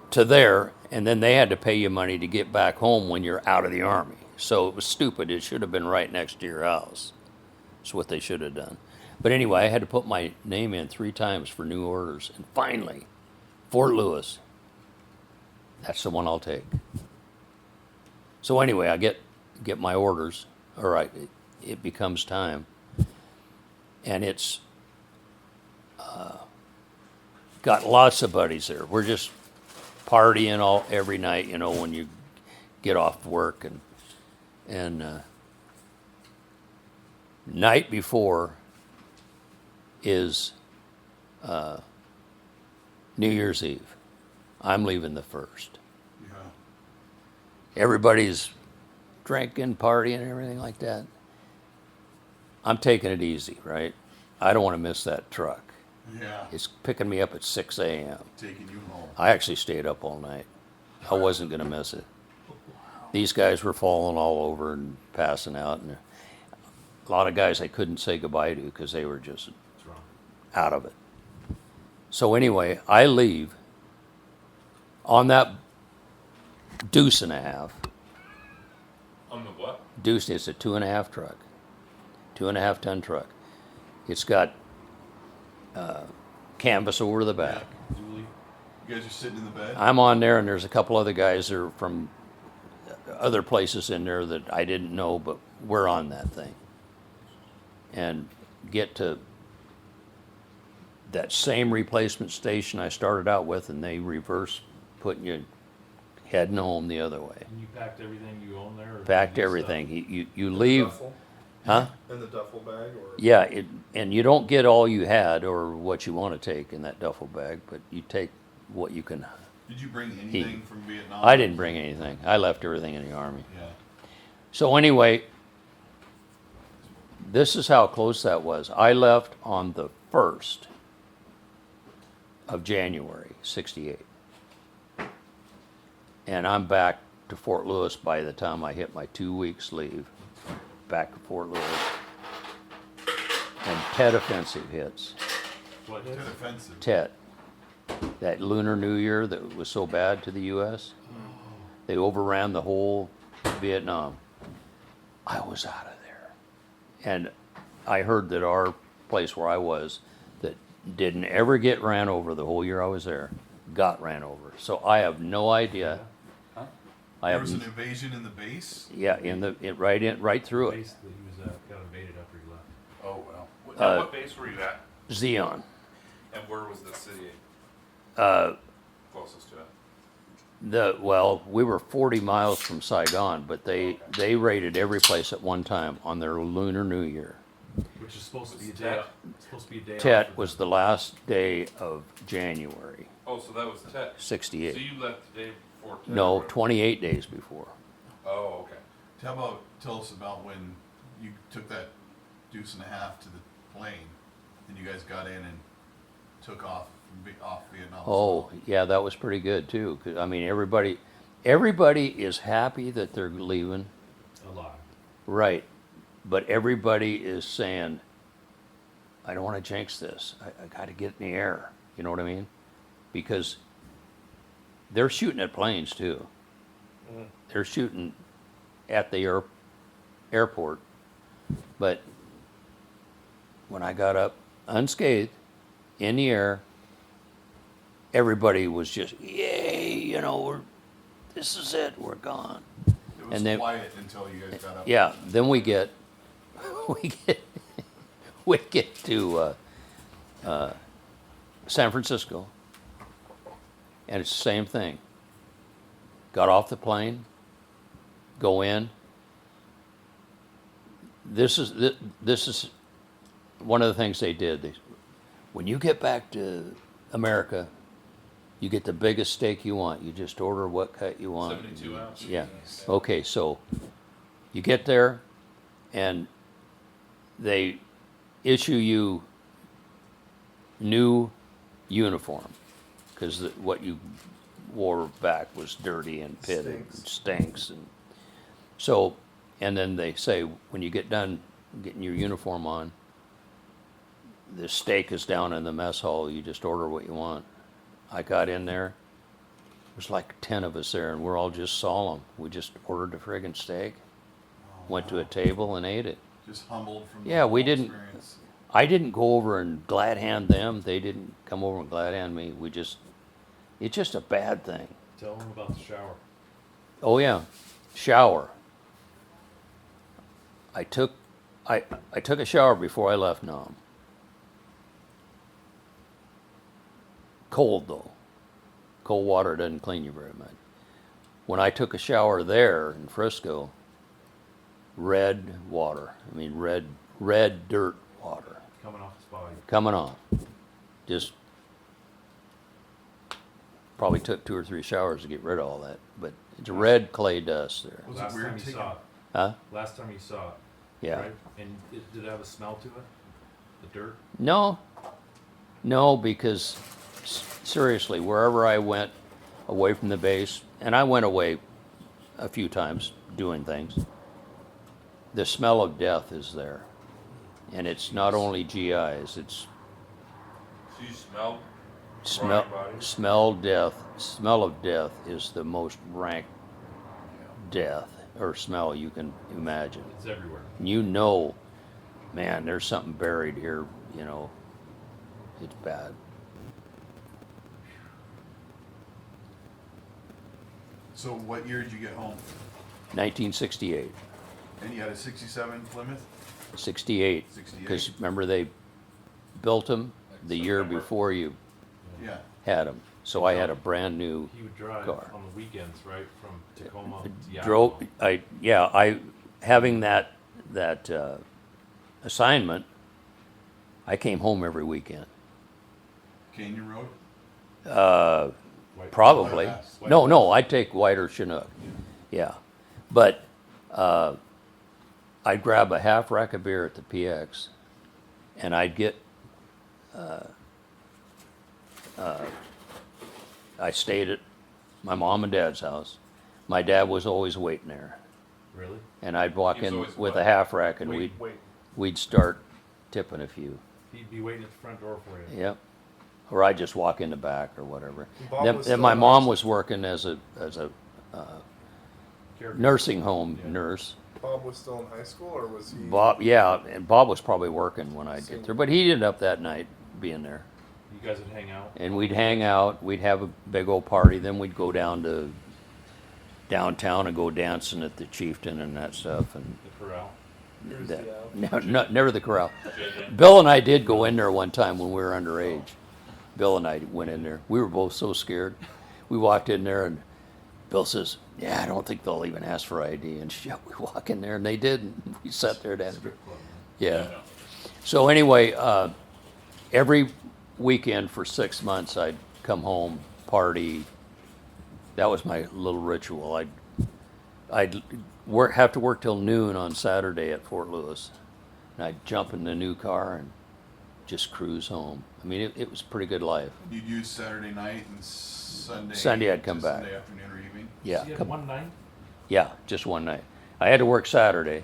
Speaker 1: to there, and then they had to pay you money to get back home when you're out of the Army. So it was stupid. It should have been right next to your house. That's what they should have done. But anyway, I had to put my name in 3 times for new orders. And finally, Fort Lewis, that's the one I'll take. So anyway, I get my orders. All right, it becomes time. And it's got lots of buddies there. We're just partying every night, when you get off work. And night before is New Year's Eve. I'm leaving the 1st.
Speaker 4: Yeah.
Speaker 1: Everybody's drinking, partying, and everything like that. I'm taking it easy, right? I don't want to miss that truck.
Speaker 4: Yeah.
Speaker 1: It's picking me up at 6 a.m.
Speaker 4: Taking you home.
Speaker 1: I actually stayed up all night. I wasn't going to miss it. These guys were falling all over and passing out. And a lot of guys I couldn't say goodbye to because they were just
Speaker 5: What's wrong?
Speaker 1: out of it. So anyway, I leave on that deuce and a half.
Speaker 2: On the what?
Speaker 1: Deuce, it's a 2.5 truck, 2.5 ton truck. It's got canvas over the back.
Speaker 5: Dooley.
Speaker 4: You guys are sitting in the bed?
Speaker 1: I'm on there, and there's a couple other guys that are from other places in there that I didn't know, but we're on that thing. And get to that same replacement station I started out with, and they reverse putting you heading home the other way.
Speaker 5: And you packed everything you own there? Or
Speaker 1: Packed
Speaker 5: you
Speaker 1: everything. You
Speaker 3: In the
Speaker 1: leave,
Speaker 3: duffel?
Speaker 1: huh?
Speaker 3: In the duffel bag, or?
Speaker 1: Yeah, and you don't get all you had or what you want to take in that duffel bag, but you take what you can.
Speaker 4: Did you bring anything from Vietnam?
Speaker 1: I didn't bring anything. I left everything in the Army.
Speaker 4: Yeah.
Speaker 1: So anyway, this is how close that was. I left on the 1st of January, 68. And I'm back to Fort Lewis by the time I hit my 2 weeks leave. Back to Fort Lewis. And Tet Offensive hits.
Speaker 5: What
Speaker 4: Too
Speaker 5: hit?
Speaker 4: offensive.
Speaker 1: Tet. That Lunar New Year that was so bad to the U.S. They overran the whole Vietnam. I was out of there. And I heard that our place where I was, that didn't ever get ran over the whole year I was there, got ran over. So I have no idea. I
Speaker 4: There
Speaker 1: have,
Speaker 4: was an invasion in the base.
Speaker 1: yeah, right through it.
Speaker 5: Basically, he was got invaded after he left.
Speaker 4: Oh well.
Speaker 2: At what base were you at?
Speaker 1: Zion.
Speaker 2: And where was the city
Speaker 1: Uh,
Speaker 2: closest to it?
Speaker 1: Well, we were 40 miles from Saigon, but they raided every place at one time on their Lunar New Year.
Speaker 5: Which is supposed to be a
Speaker 2: Was
Speaker 5: day.
Speaker 2: Tet?
Speaker 5: Supposed to be a day. off
Speaker 1: Tet
Speaker 5: for
Speaker 1: was
Speaker 5: them.
Speaker 1: the last day of January,
Speaker 2: Oh, so that was Tet. So
Speaker 1: 68.
Speaker 2: you left the day before Tet?
Speaker 1: No,
Speaker 2: or-
Speaker 1: 28 days before.
Speaker 2: Oh, okay.
Speaker 4: Tell us about when you took that deuce and a half to the plane, and you guys got in and took off off Vietnam.
Speaker 1: Oh, yeah, that was pretty good too. 'Cause, I mean, everybody is happy that they're leaving,
Speaker 5: Alive.
Speaker 1: right? But everybody is saying, "I don't want to jinx this. I got to get in the air." You know what I mean? Because they're shooting at planes too. They're shooting at the airport. But when I got up unscathed in the air, everybody was just, "Yay! You know, this is it. We're gone."
Speaker 4: It was
Speaker 1: and then-
Speaker 4: quiet until you guys got up.
Speaker 1: Yeah. Then we get we get to San Francisco, and it's the same thing. Got off the plane, go in. This is one of the things they did. When you get back to America, you get the biggest steak you want. You just order what cut you want.
Speaker 2: 72 ounce.
Speaker 1: Yeah. Okay, so you get there, and they issue you new uniform because what you wore back was dirty and pitted and stinks, and so, and then they say when you get done getting your uniform on, the steak is down in the mess hall. You just order what you want. I got in there. There's like 10 of us there, and we're all just solemn. We just ordered a friggin' steak, went to a table and ate it.
Speaker 4: Just humbled from.
Speaker 1: Yeah,
Speaker 4: the
Speaker 1: we
Speaker 4: whole
Speaker 1: didn't-
Speaker 4: experience.
Speaker 1: I didn't go over and glad hand them. They didn't come over and glad hand me. It's just a bad thing.
Speaker 5: Tell them about the shower.
Speaker 1: Oh yeah, shower. I took a shower before I left Nam. Cold though. Cold water doesn't clean you very much. When I took a shower there in Frisco, red water. I mean red dirt water
Speaker 5: Coming off his body.
Speaker 1: coming off. Just probably took 2 or 3 showers to get rid of all that, but it's red clay dust there.
Speaker 4: Was it
Speaker 5: Last
Speaker 4: weird
Speaker 5: time you
Speaker 4: taking-
Speaker 5: saw it.
Speaker 1: Huh?
Speaker 5: Last time you saw it.
Speaker 1: Yeah.
Speaker 5: Right? And did it have a smell to it? The dirt?
Speaker 1: No, because seriously, wherever I went away from the base, and I went away a few times doing things, the smell of death is there. And it's not only GIs, it's
Speaker 2: So you smelled
Speaker 1: smell,
Speaker 2: rotting bodies?
Speaker 1: smell of death is the most rank death or smell you can imagine.
Speaker 5: It's everywhere.
Speaker 1: You know, man, there's something buried here, you know, it's bad.
Speaker 4: So what year did you get home?
Speaker 1: 1968,
Speaker 4: And you had a '67 Plymouth.
Speaker 1: 68,
Speaker 4: 68.
Speaker 1: because remember they built them the year
Speaker 2: September.
Speaker 1: before you
Speaker 4: Yeah.
Speaker 1: had them. So I had a brand new
Speaker 5: He would drive
Speaker 1: car.
Speaker 5: on the weekends, right, from Tacoma to
Speaker 1: drove.
Speaker 5: Yakima.
Speaker 1: I having that assignment. I came home every weekend.
Speaker 4: Canyon Road?
Speaker 5: White-
Speaker 1: Probably.
Speaker 4: Pass.
Speaker 1: No, I'd take White or Chinook. Yeah. But I'd grab a half rack of beer at the PX, and I'd get, I stayed at my mom and dad's house. My dad was always waiting there.
Speaker 5: Really?
Speaker 1: And I'd walk
Speaker 2: He was
Speaker 1: in
Speaker 2: always
Speaker 1: with
Speaker 2: what?
Speaker 1: a half rack, and
Speaker 2: Wait.
Speaker 1: we'd start tipping a few.
Speaker 5: He'd be waiting at the front door for you.
Speaker 1: Yep. Or I'd just walk in the back or whatever.
Speaker 3: Bob
Speaker 1: Then,
Speaker 3: was
Speaker 1: then
Speaker 3: still
Speaker 1: my
Speaker 3: in
Speaker 1: mom
Speaker 3: high
Speaker 1: was working as a
Speaker 5: Caregiver.
Speaker 1: nursing home
Speaker 5: Yeah.
Speaker 1: nurse.
Speaker 3: Bob was still in high school, or was he?
Speaker 1: Bob, yeah, and Bob was probably working when I'd get there, but he ended up that night being there.
Speaker 5: You guys would hang out.
Speaker 1: And we'd hang out, we'd have a big old party, then we'd go down to downtown and go dancing at the Chieftain and that stuff, and
Speaker 5: The corral.
Speaker 1: never the corral. Bill and I did go in there one time when we were underage. Bill and I went in there. We were both so scared. We walked in there and Bill says, "Yeah, I don't think they'll even ask for ID." And shit, we walk in there and they did. And we sat there down.
Speaker 5: Strip club.
Speaker 1: Yeah. So anyway, every weekend for 6 months, I'd come home, party. That was my little ritual. I'd have to work till noon on Saturday at Fort Lewis, and I'd jump in the new car and just cruise home. I mean, it was a pretty good life.
Speaker 4: You'd use Saturday night and Sunday.
Speaker 1: Sunday I'd come
Speaker 4: just
Speaker 1: back.
Speaker 4: Sunday afternoon or evening.
Speaker 1: Yeah,
Speaker 5: So you had
Speaker 1: come-
Speaker 5: one night?
Speaker 1: yeah, just one night. I had to work Saturday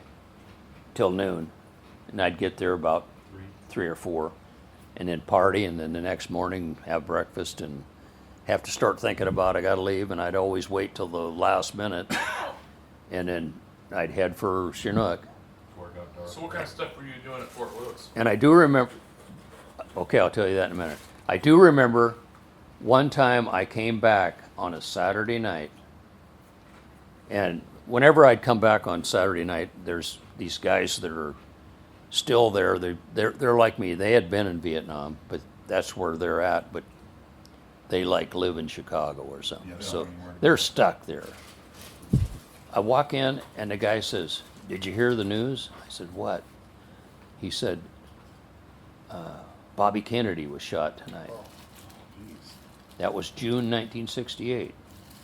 Speaker 1: till noon, and I'd get there about 3 or 4, and then party, and then the next morning have breakfast and have to start thinking about I got to leave, and I'd always wait till the last minute, and then I'd head for Chinook.
Speaker 5: Before it got dark.
Speaker 2: So what kind of stuff were you doing at Fort Lewis?
Speaker 1: And I do remember, okay, I'll tell you that in a minute. I do remember one time I came back on a Saturday night, and whenever I'd come back on Saturday night, there's these guys that are still there. They're like me. They had been in Vietnam, but that's where they're at. But they like live in Chicago or something,
Speaker 4: Yeah, they don't
Speaker 1: so
Speaker 4: have anywhere to
Speaker 1: they're
Speaker 4: go.
Speaker 1: stuck there. I walk in, and the guy says, "Did you hear the news?" I said, "What?" He said, Bobby Kennedy was shot tonight.
Speaker 3: Oh, jeez.
Speaker 1: That was June 1968.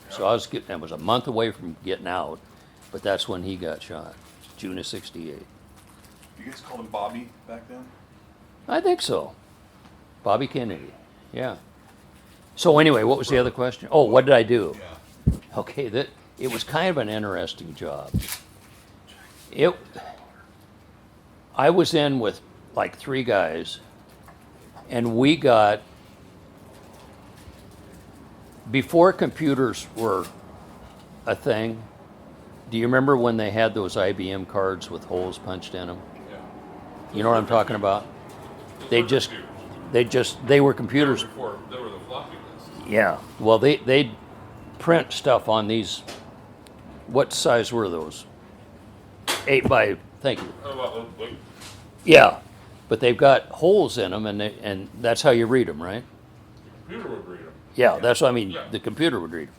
Speaker 1: So I was that was a month away from getting out, but that's when he got shot, June of '68.
Speaker 4: You guys called him Bobby back then?
Speaker 1: I think so. Bobby Kennedy, yeah. So anyway, what was the other question? Oh, what did I do?
Speaker 4: Yeah.
Speaker 1: Okay, it was kind of an interesting job. I was in with like 3 guys, and we got, before computers were a thing, do you remember when they had those IBM cards with holes punched in them?
Speaker 2: Yeah.
Speaker 1: You know what I'm talking about?
Speaker 2: Those
Speaker 1: They
Speaker 2: were
Speaker 1: just,
Speaker 2: computers.
Speaker 1: they were computers.
Speaker 2: Before, they were the floppy disks.
Speaker 1: Yeah. Well, they'd print stuff on these. What size were those? 8 by. Thank you.
Speaker 2: How about those big?
Speaker 1: Yeah, but they've got holes in them, and that's how you read them, right?
Speaker 2: The computer would read them.
Speaker 1: Yeah, that's what I mean.
Speaker 2: Yeah.
Speaker 1: The computer would read them.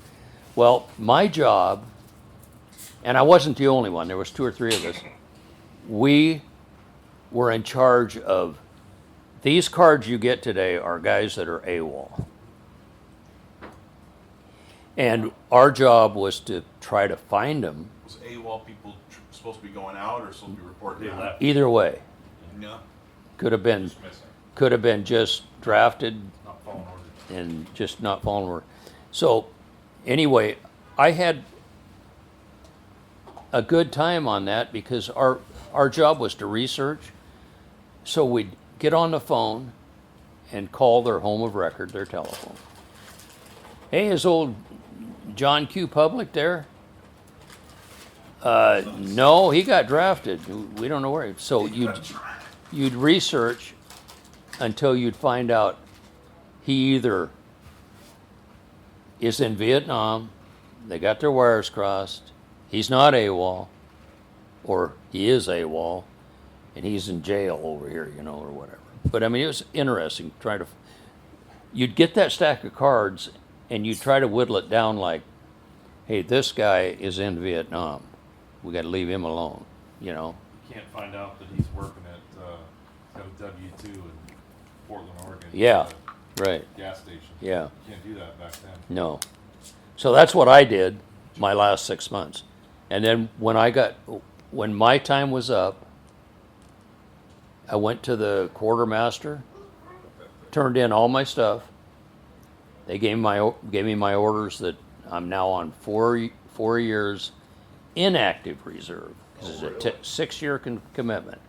Speaker 1: Well, my job, and I wasn't the only one. There was 2 or 3 of us. We were in charge of these cards you get today are guys that are AWOL. And our job was to try to find them
Speaker 4: Was AWOL people supposed to be going out or supposed to be reporting
Speaker 5: They
Speaker 4: out?
Speaker 5: left.
Speaker 1: either way.
Speaker 4: Yeah.
Speaker 1: Could have been
Speaker 2: Just missing.
Speaker 1: just drafted
Speaker 5: Not following orders.
Speaker 1: and just not following order. So anyway, I had a good time on that because our job was to research. So we'd get on the phone and call their home of record, their telephone. Hey, is old John Q. Public there? No, he got drafted. We don't know where. So you'd research until you'd find out he either is in Vietnam, they got their wires crossed, he's not AWOL, or he is AWOL, and he's in jail over here, you know, or whatever. But I mean, it was interesting trying to. You'd get that stack of cards, and you'd try to whittle it down like, hey, this guy is in Vietnam. We got to leave him alone, you know.
Speaker 5: You can't find out that he's working at Got a W-2 in Portland, Oregon.
Speaker 1: Yeah.
Speaker 5: at
Speaker 1: Right.
Speaker 5: a Gas station.
Speaker 1: Yeah.
Speaker 5: You can't do that back then.
Speaker 1: No. So that's what I did my last 6 months. And then when my time was up, I went to the quartermaster, turned in all my stuff. They gave me my orders that I'm now on 4 years inactive reserve. This is a 6-year commitment.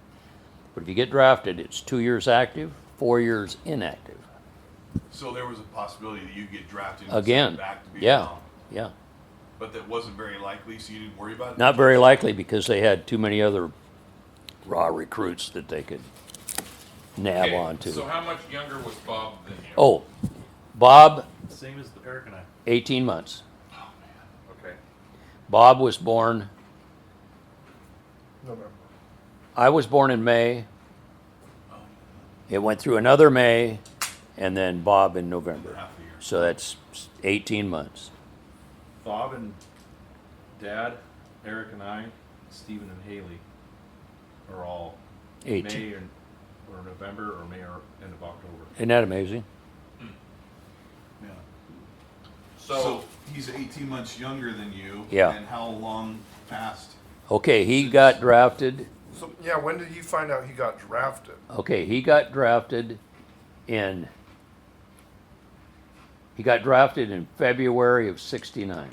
Speaker 1: But if you get drafted, it's 2 years active, 4 years inactive.
Speaker 4: So there was a possibility that you'd get drafted and
Speaker 1: Again,
Speaker 4: sent back to
Speaker 1: yeah,
Speaker 4: Vietnam.
Speaker 1: yeah.
Speaker 4: But that wasn't very likely, so you didn't worry about it?
Speaker 1: Not very likely because they had too many other raw recruits that they could nab
Speaker 2: Okay,
Speaker 1: onto.
Speaker 2: So how much younger was Bob than you?
Speaker 1: Oh, Bob,
Speaker 5: Same as Eric and I.
Speaker 1: 18 months.
Speaker 2: Okay.
Speaker 1: Bob was born,
Speaker 3: November.
Speaker 1: I was born in May. It went through another May, and then Bob in November.
Speaker 4: Half a year.
Speaker 1: So that's 18 months.
Speaker 5: Bob and Dad, Eric and I, Stephen and Haley are all
Speaker 1: 18.
Speaker 5: May or November or May or end of October.
Speaker 1: Isn't that amazing?
Speaker 4: Yeah.
Speaker 2: So,
Speaker 4: So he's 18 months younger than you.
Speaker 1: Yeah.
Speaker 4: And how long past?
Speaker 1: Okay, he got drafted.
Speaker 3: So yeah, when did you find out he got drafted?
Speaker 1: Okay, he got drafted in February of '69.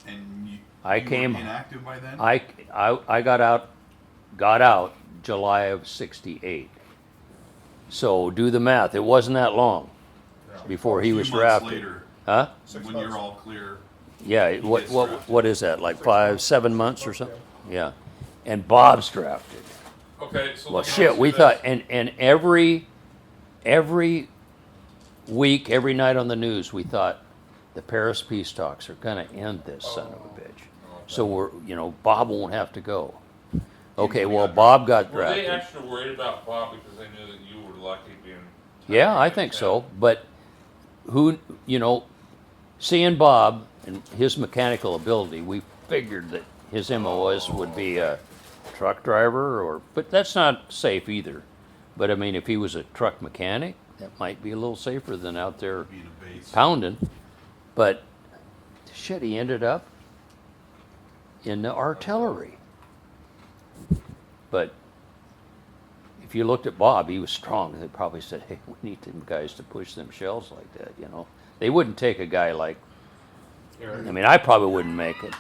Speaker 4: And you,
Speaker 1: I
Speaker 4: you
Speaker 1: came-
Speaker 4: were inactive by then?
Speaker 1: I got out July of '68. So do the math. It wasn't that long before he
Speaker 4: A few
Speaker 1: was
Speaker 4: months
Speaker 1: drafted.
Speaker 4: later,
Speaker 1: Huh?
Speaker 3: 6
Speaker 4: when
Speaker 3: months.
Speaker 4: you're all clear.
Speaker 1: Yeah.
Speaker 4: He
Speaker 1: What
Speaker 4: gets
Speaker 1: what
Speaker 4: drafted.
Speaker 1: what is that? Like
Speaker 3: 6
Speaker 1: 5,
Speaker 3: months.
Speaker 1: 7 months or
Speaker 3: Okay.
Speaker 1: something? Yeah. And Bob's drafted.
Speaker 2: okay, so
Speaker 1: Well,
Speaker 2: let me
Speaker 1: shit.
Speaker 2: ask
Speaker 1: We
Speaker 2: you this.
Speaker 1: thought, and every week, every night on the news, we thought the Paris peace talks are going to end this son of a bitch. So Bob won't have to go. Okay, well, Bob got
Speaker 2: Were they
Speaker 1: drafted.
Speaker 2: extra worried about Bob because they knew that you were lucky being?
Speaker 1: Yeah, I think so. But seeing Bob and his mechanical ability, we figured that his MOS would be a truck driver, but that's not safe either. But I mean, if he was a truck mechanic, that might be a little safer than out there
Speaker 4: Being a base.
Speaker 1: pounding. But shit, he ended up in the artillery. But if you looked at Bob, he was strong. They probably said, "Hey, we need them guys to push them shells like that." They wouldn't take a guy like.
Speaker 5: Eric,
Speaker 1: I mean, I probably wouldn't make it.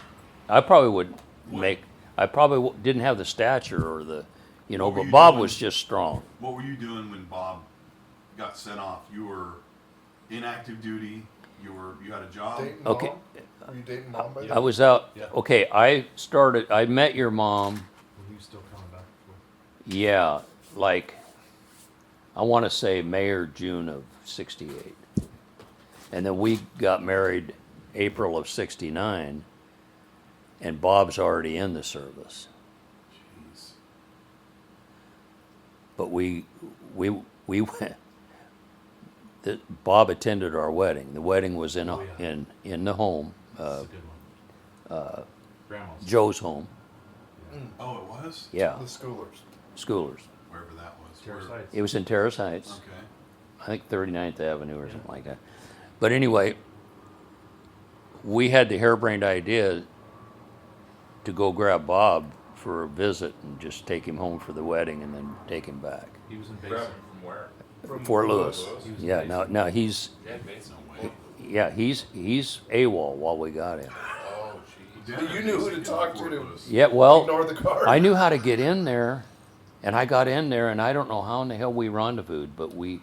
Speaker 1: I probably wouldn't make. I probably didn't have the stature or the,
Speaker 4: What were
Speaker 1: But
Speaker 4: you
Speaker 1: Bob
Speaker 4: doing?
Speaker 1: was just strong.
Speaker 4: What were you doing when Bob got sent off? You were in active duty. You had a job.
Speaker 3: Dating
Speaker 1: Okay.
Speaker 3: mom? Were you dating mom by then?
Speaker 1: I was out.
Speaker 5: Yeah.
Speaker 1: Okay, I met your mom.
Speaker 5: when he was still coming back.
Speaker 1: Yeah, like I want to say May or June of '68, and then we got married April of '69, and Bob's already in the service.
Speaker 4: Jeez.
Speaker 1: But we went. Bob attended our wedding. The wedding was in
Speaker 5: Oh, yeah.
Speaker 1: in the home,
Speaker 5: That's a good one. Grandma's.
Speaker 1: Joe's home.
Speaker 4: Oh, it was?
Speaker 1: Yeah,
Speaker 3: The schoolers.
Speaker 1: Schoolers.
Speaker 4: Wherever that was.
Speaker 5: Terrace
Speaker 4: Where-
Speaker 5: Heights.
Speaker 1: It was in Terrace Heights.
Speaker 4: Okay.
Speaker 1: I think 39th Avenue or something like that. But anyway, we had the harebrained idea to go grab Bob for a visit and just take him home for the wedding and then take him back.
Speaker 5: He was in
Speaker 2: Grab
Speaker 5: basic.
Speaker 2: him from where?
Speaker 3: From
Speaker 1: Fort Lewis.
Speaker 5: He was in
Speaker 1: Yeah,
Speaker 5: basic.
Speaker 1: now he's he's AWOL while we got him.
Speaker 2: Oh, jeez.
Speaker 3: But you knew who to talk to.
Speaker 1: Yeah, well,
Speaker 3: Ignore the card.
Speaker 1: I knew how to get in there, and I got in there, and I don't know how in the hell we rendezvoused, but we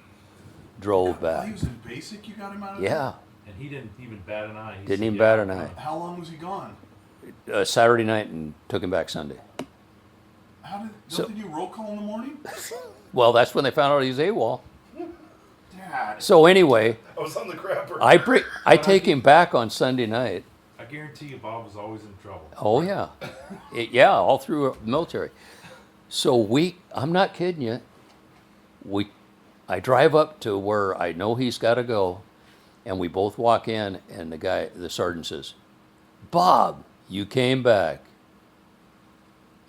Speaker 1: drove
Speaker 4: While he
Speaker 1: back.
Speaker 4: was in basic, you got him out of
Speaker 1: Yeah,
Speaker 5: And he didn't even bat an eye. He
Speaker 1: didn't
Speaker 5: said,
Speaker 1: even
Speaker 5: "Yeah,
Speaker 1: bat an
Speaker 5: I'm
Speaker 1: eye.
Speaker 5: coming."
Speaker 4: How long was he gone?
Speaker 1: Saturday night and took him back Sunday. So-
Speaker 4: Did you roll call in the morning?
Speaker 1: Well, that's when they found out he's AWOL.
Speaker 4: Dad.
Speaker 1: So anyway,
Speaker 3: I was on the crapper.
Speaker 1: I take him back on Sunday night.
Speaker 5: I guarantee you Bob was always in trouble.
Speaker 1: Oh yeah, yeah, all through the military. So I'm not kidding you. I drive up to where I know he's got to go, and we both walk in, and the sergeant says, "Bob, you came back."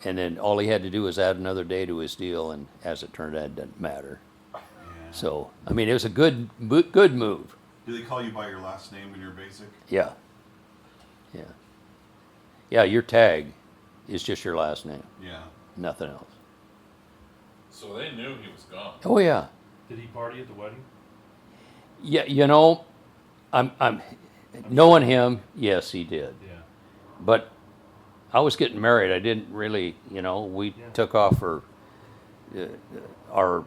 Speaker 1: And then all he had to do was add another day to his deal, and as it turned out, it didn't matter.
Speaker 4: Yeah.
Speaker 1: So, I mean, it was a good move.
Speaker 4: Do they call you by your last name when you're basic?
Speaker 1: Yeah. Yeah. Yeah, your tag is just your last name,
Speaker 4: Yeah.
Speaker 1: nothing else.
Speaker 2: So they knew he was gone.
Speaker 1: Oh yeah.
Speaker 5: Did he party at the wedding?
Speaker 1: Yeah, you know, I'm knowing him, yes, he did.
Speaker 5: Yeah.
Speaker 1: But I was getting married. I didn't really, we
Speaker 5: Yeah.
Speaker 1: took off for our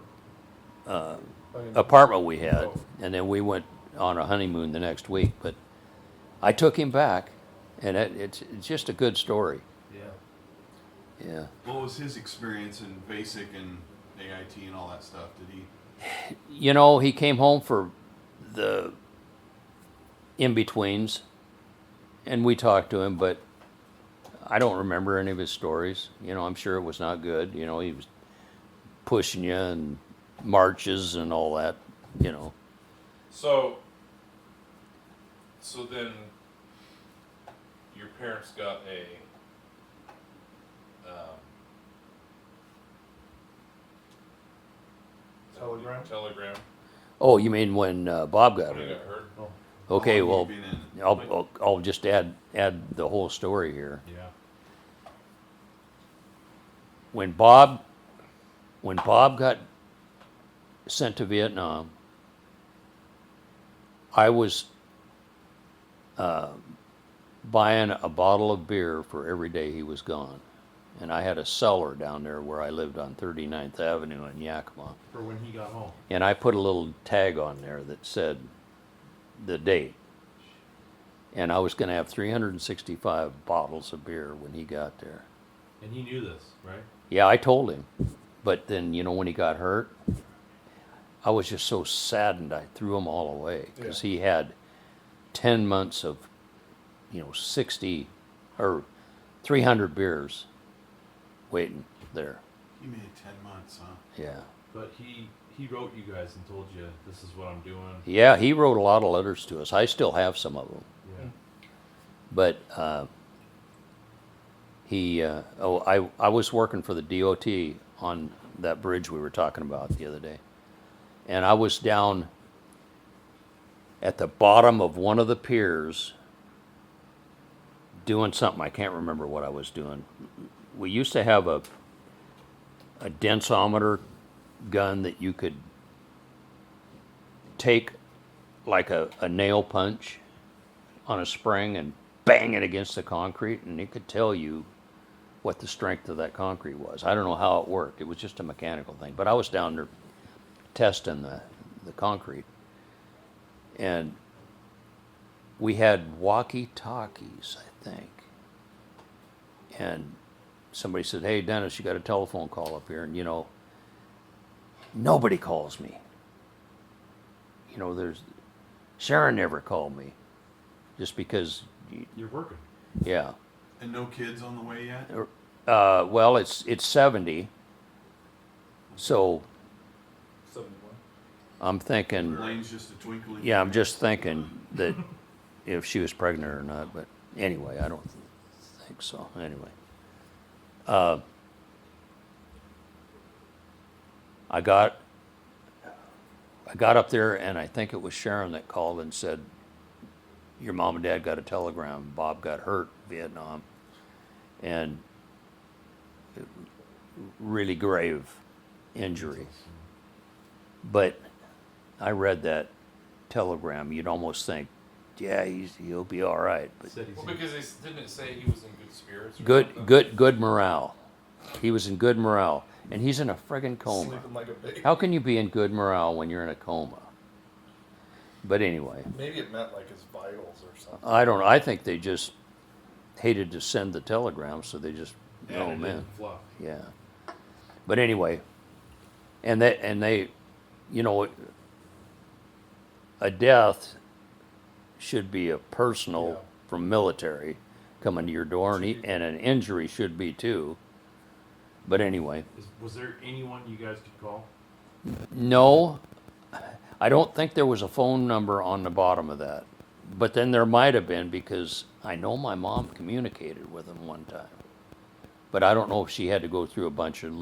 Speaker 1: apartment we had, and then we went on a honeymoon the next week. But I took him back, and it's just a good story.
Speaker 5: Yeah.
Speaker 1: Yeah.
Speaker 4: What was his experience in basic and AIT and all that stuff? Did he?
Speaker 1: He came home for the in-betweens, and we talked to him, but I don't remember any of his stories. I'm sure it was not good. He was pushing you and marches and all that,
Speaker 2: So then your parents got a telegram
Speaker 1: Oh, you mean when Bob got
Speaker 2: when he
Speaker 1: hurt?
Speaker 2: got hurt.
Speaker 5: Oh,
Speaker 1: Okay,
Speaker 4: How long
Speaker 1: well,
Speaker 4: have you been in?
Speaker 1: I'll just add the whole story here.
Speaker 5: yeah.
Speaker 1: When Bob got sent to Vietnam, I was buying a bottle of beer for every day he was gone. And I had a cellar down there where I lived on 39th Avenue in Yakima.
Speaker 5: For when he got home.
Speaker 1: And I put a little tag on there that said the date. And I was going to have 365 bottles of beer when he got there.
Speaker 5: And he knew this, right?
Speaker 1: Yeah, I told him. But then, when he got hurt, I was just so saddened I threw them all away because he had 10 months of, 60 or 300 beers waiting there.
Speaker 4: He made 10 months, huh?
Speaker 1: Yeah.
Speaker 5: But he wrote you guys and told you this is what I'm doing.
Speaker 1: Yeah, he wrote a lot of letters to us. I still have some of them.
Speaker 5: Yeah.
Speaker 1: But I was working for the DOT on that bridge we were talking about the other day. And I was down at the bottom of one of the piers doing something. I can't remember what I was doing. We used to have a densometer gun that you could take like a nail punch on a spring and bang it against the concrete, and it could tell you what the strength of that concrete was. I don't know how it worked. It was just a mechanical thing. But I was down there testing the concrete. And we had walkie-talkies, I think. And somebody said, "Hey, Dennis, you got a telephone call up here." And, nobody calls me. Sharon never called me. Just because,
Speaker 5: You're working.
Speaker 1: yeah.
Speaker 4: And no kids on the way yet?
Speaker 1: Well, it's 70. So
Speaker 3: 71.
Speaker 1: I'm thinking,
Speaker 4: Lane's just a twinkle in
Speaker 1: yeah, I'm just thinking that if she was pregnant or not. But anyway, I don't think so. Anyway, I got up there, and I think it was Sharon that called and said, "Your mom and dad got a telegram. Bob got hurt in Vietnam, and really grave injury." But I read that telegram. You'd almost think, yeah, he'll be all right. But
Speaker 5: Said he's
Speaker 2: Well, because didn't it say he was in good spirits? Or
Speaker 1: good,
Speaker 2: something?
Speaker 1: good morale. He was in good morale, and he's in a friggin' coma.
Speaker 3: Sleeping like a baby.
Speaker 1: How can you be in good morale when you're in a coma? But anyway,
Speaker 3: Maybe it meant like his vitals or something.
Speaker 1: I don't know. I think they just hated to send the telegram, so they just
Speaker 5: Yeah,
Speaker 1: throw
Speaker 5: it
Speaker 1: him in.
Speaker 5: didn't fluff.
Speaker 1: Yeah. But anyway, and they, a death should be a personal
Speaker 3: Yeah.
Speaker 1: from military coming to your door, and an injury should be too. But anyway,
Speaker 5: Was there anyone you guys could call?
Speaker 1: no, I don't think there was a phone number on the bottom of that. But then there might have been, because I know my mom communicated with him one time. But I don't know if she had to go through a bunch of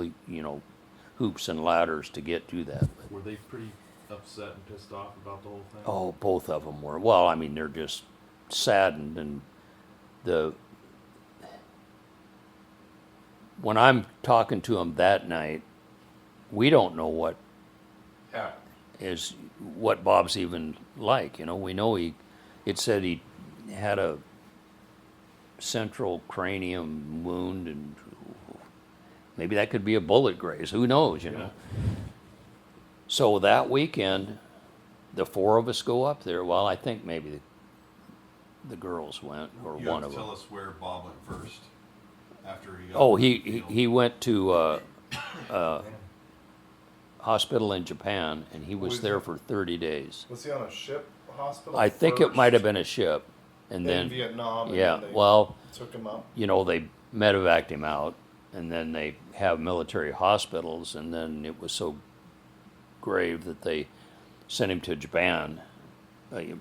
Speaker 1: hoops and ladders to get to that.
Speaker 5: Were they pretty upset and pissed off about the whole thing?
Speaker 1: Oh, both of them were. Well, I mean, they're just saddened, and when I'm talking to them that night, we don't know what Bob's even like. We know it said he had a central cranium wound, and maybe that could be a bullet graze. Who knows,
Speaker 5: Yeah.
Speaker 1: So that weekend, the four of us go up there. Well, I think maybe the girls went, or
Speaker 4: You
Speaker 1: one
Speaker 4: have
Speaker 1: of
Speaker 4: to tell
Speaker 1: them.
Speaker 4: us where Bob went first. After he got.
Speaker 1: Oh,
Speaker 4: the
Speaker 1: he
Speaker 4: deal.
Speaker 1: he went to hospital in Japan, and he was
Speaker 3: Was
Speaker 1: there
Speaker 3: he-
Speaker 1: for 30 days.
Speaker 3: Was he on a ship hospital?
Speaker 1: I think it might have
Speaker 3: first
Speaker 1: been a ship, and
Speaker 3: in
Speaker 1: then
Speaker 3: Vietnam. And
Speaker 1: yeah,
Speaker 3: then they
Speaker 1: well,
Speaker 3: took him up.
Speaker 1: they medevaced him out, and then they have military hospitals, and then it was so grave that they sent him to Japan,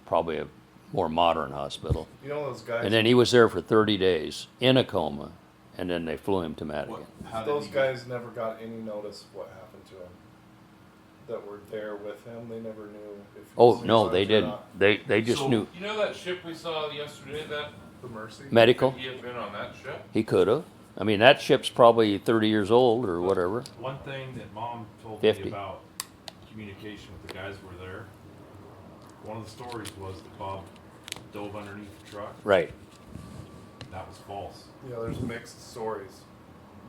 Speaker 1: probably a more modern hospital.
Speaker 3: You know those guys.
Speaker 1: And then he was there for 30 days in a coma, and then they flew him to Madigan.
Speaker 4: What, how did
Speaker 3: those
Speaker 4: he
Speaker 3: guys never got any notice of what happened to him. That were there with him, they never knew if. He
Speaker 1: Oh
Speaker 3: was
Speaker 1: no,
Speaker 3: suicide
Speaker 1: they
Speaker 3: or
Speaker 1: didn't.
Speaker 3: not.
Speaker 1: They just
Speaker 2: So,
Speaker 1: knew
Speaker 2: You know that ship we saw yesterday? That
Speaker 3: The Mercy.
Speaker 1: medical.
Speaker 2: Could he have been on that ship?
Speaker 1: He could have. I mean, that ship's probably 30 years old or whatever.
Speaker 5: One thing that Mom told
Speaker 1: 50.
Speaker 5: me about communication with the guys who were there, one of the stories was that Bob dove underneath the truck.
Speaker 1: Right.
Speaker 5: That was false.
Speaker 3: Yeah, there's mixed stories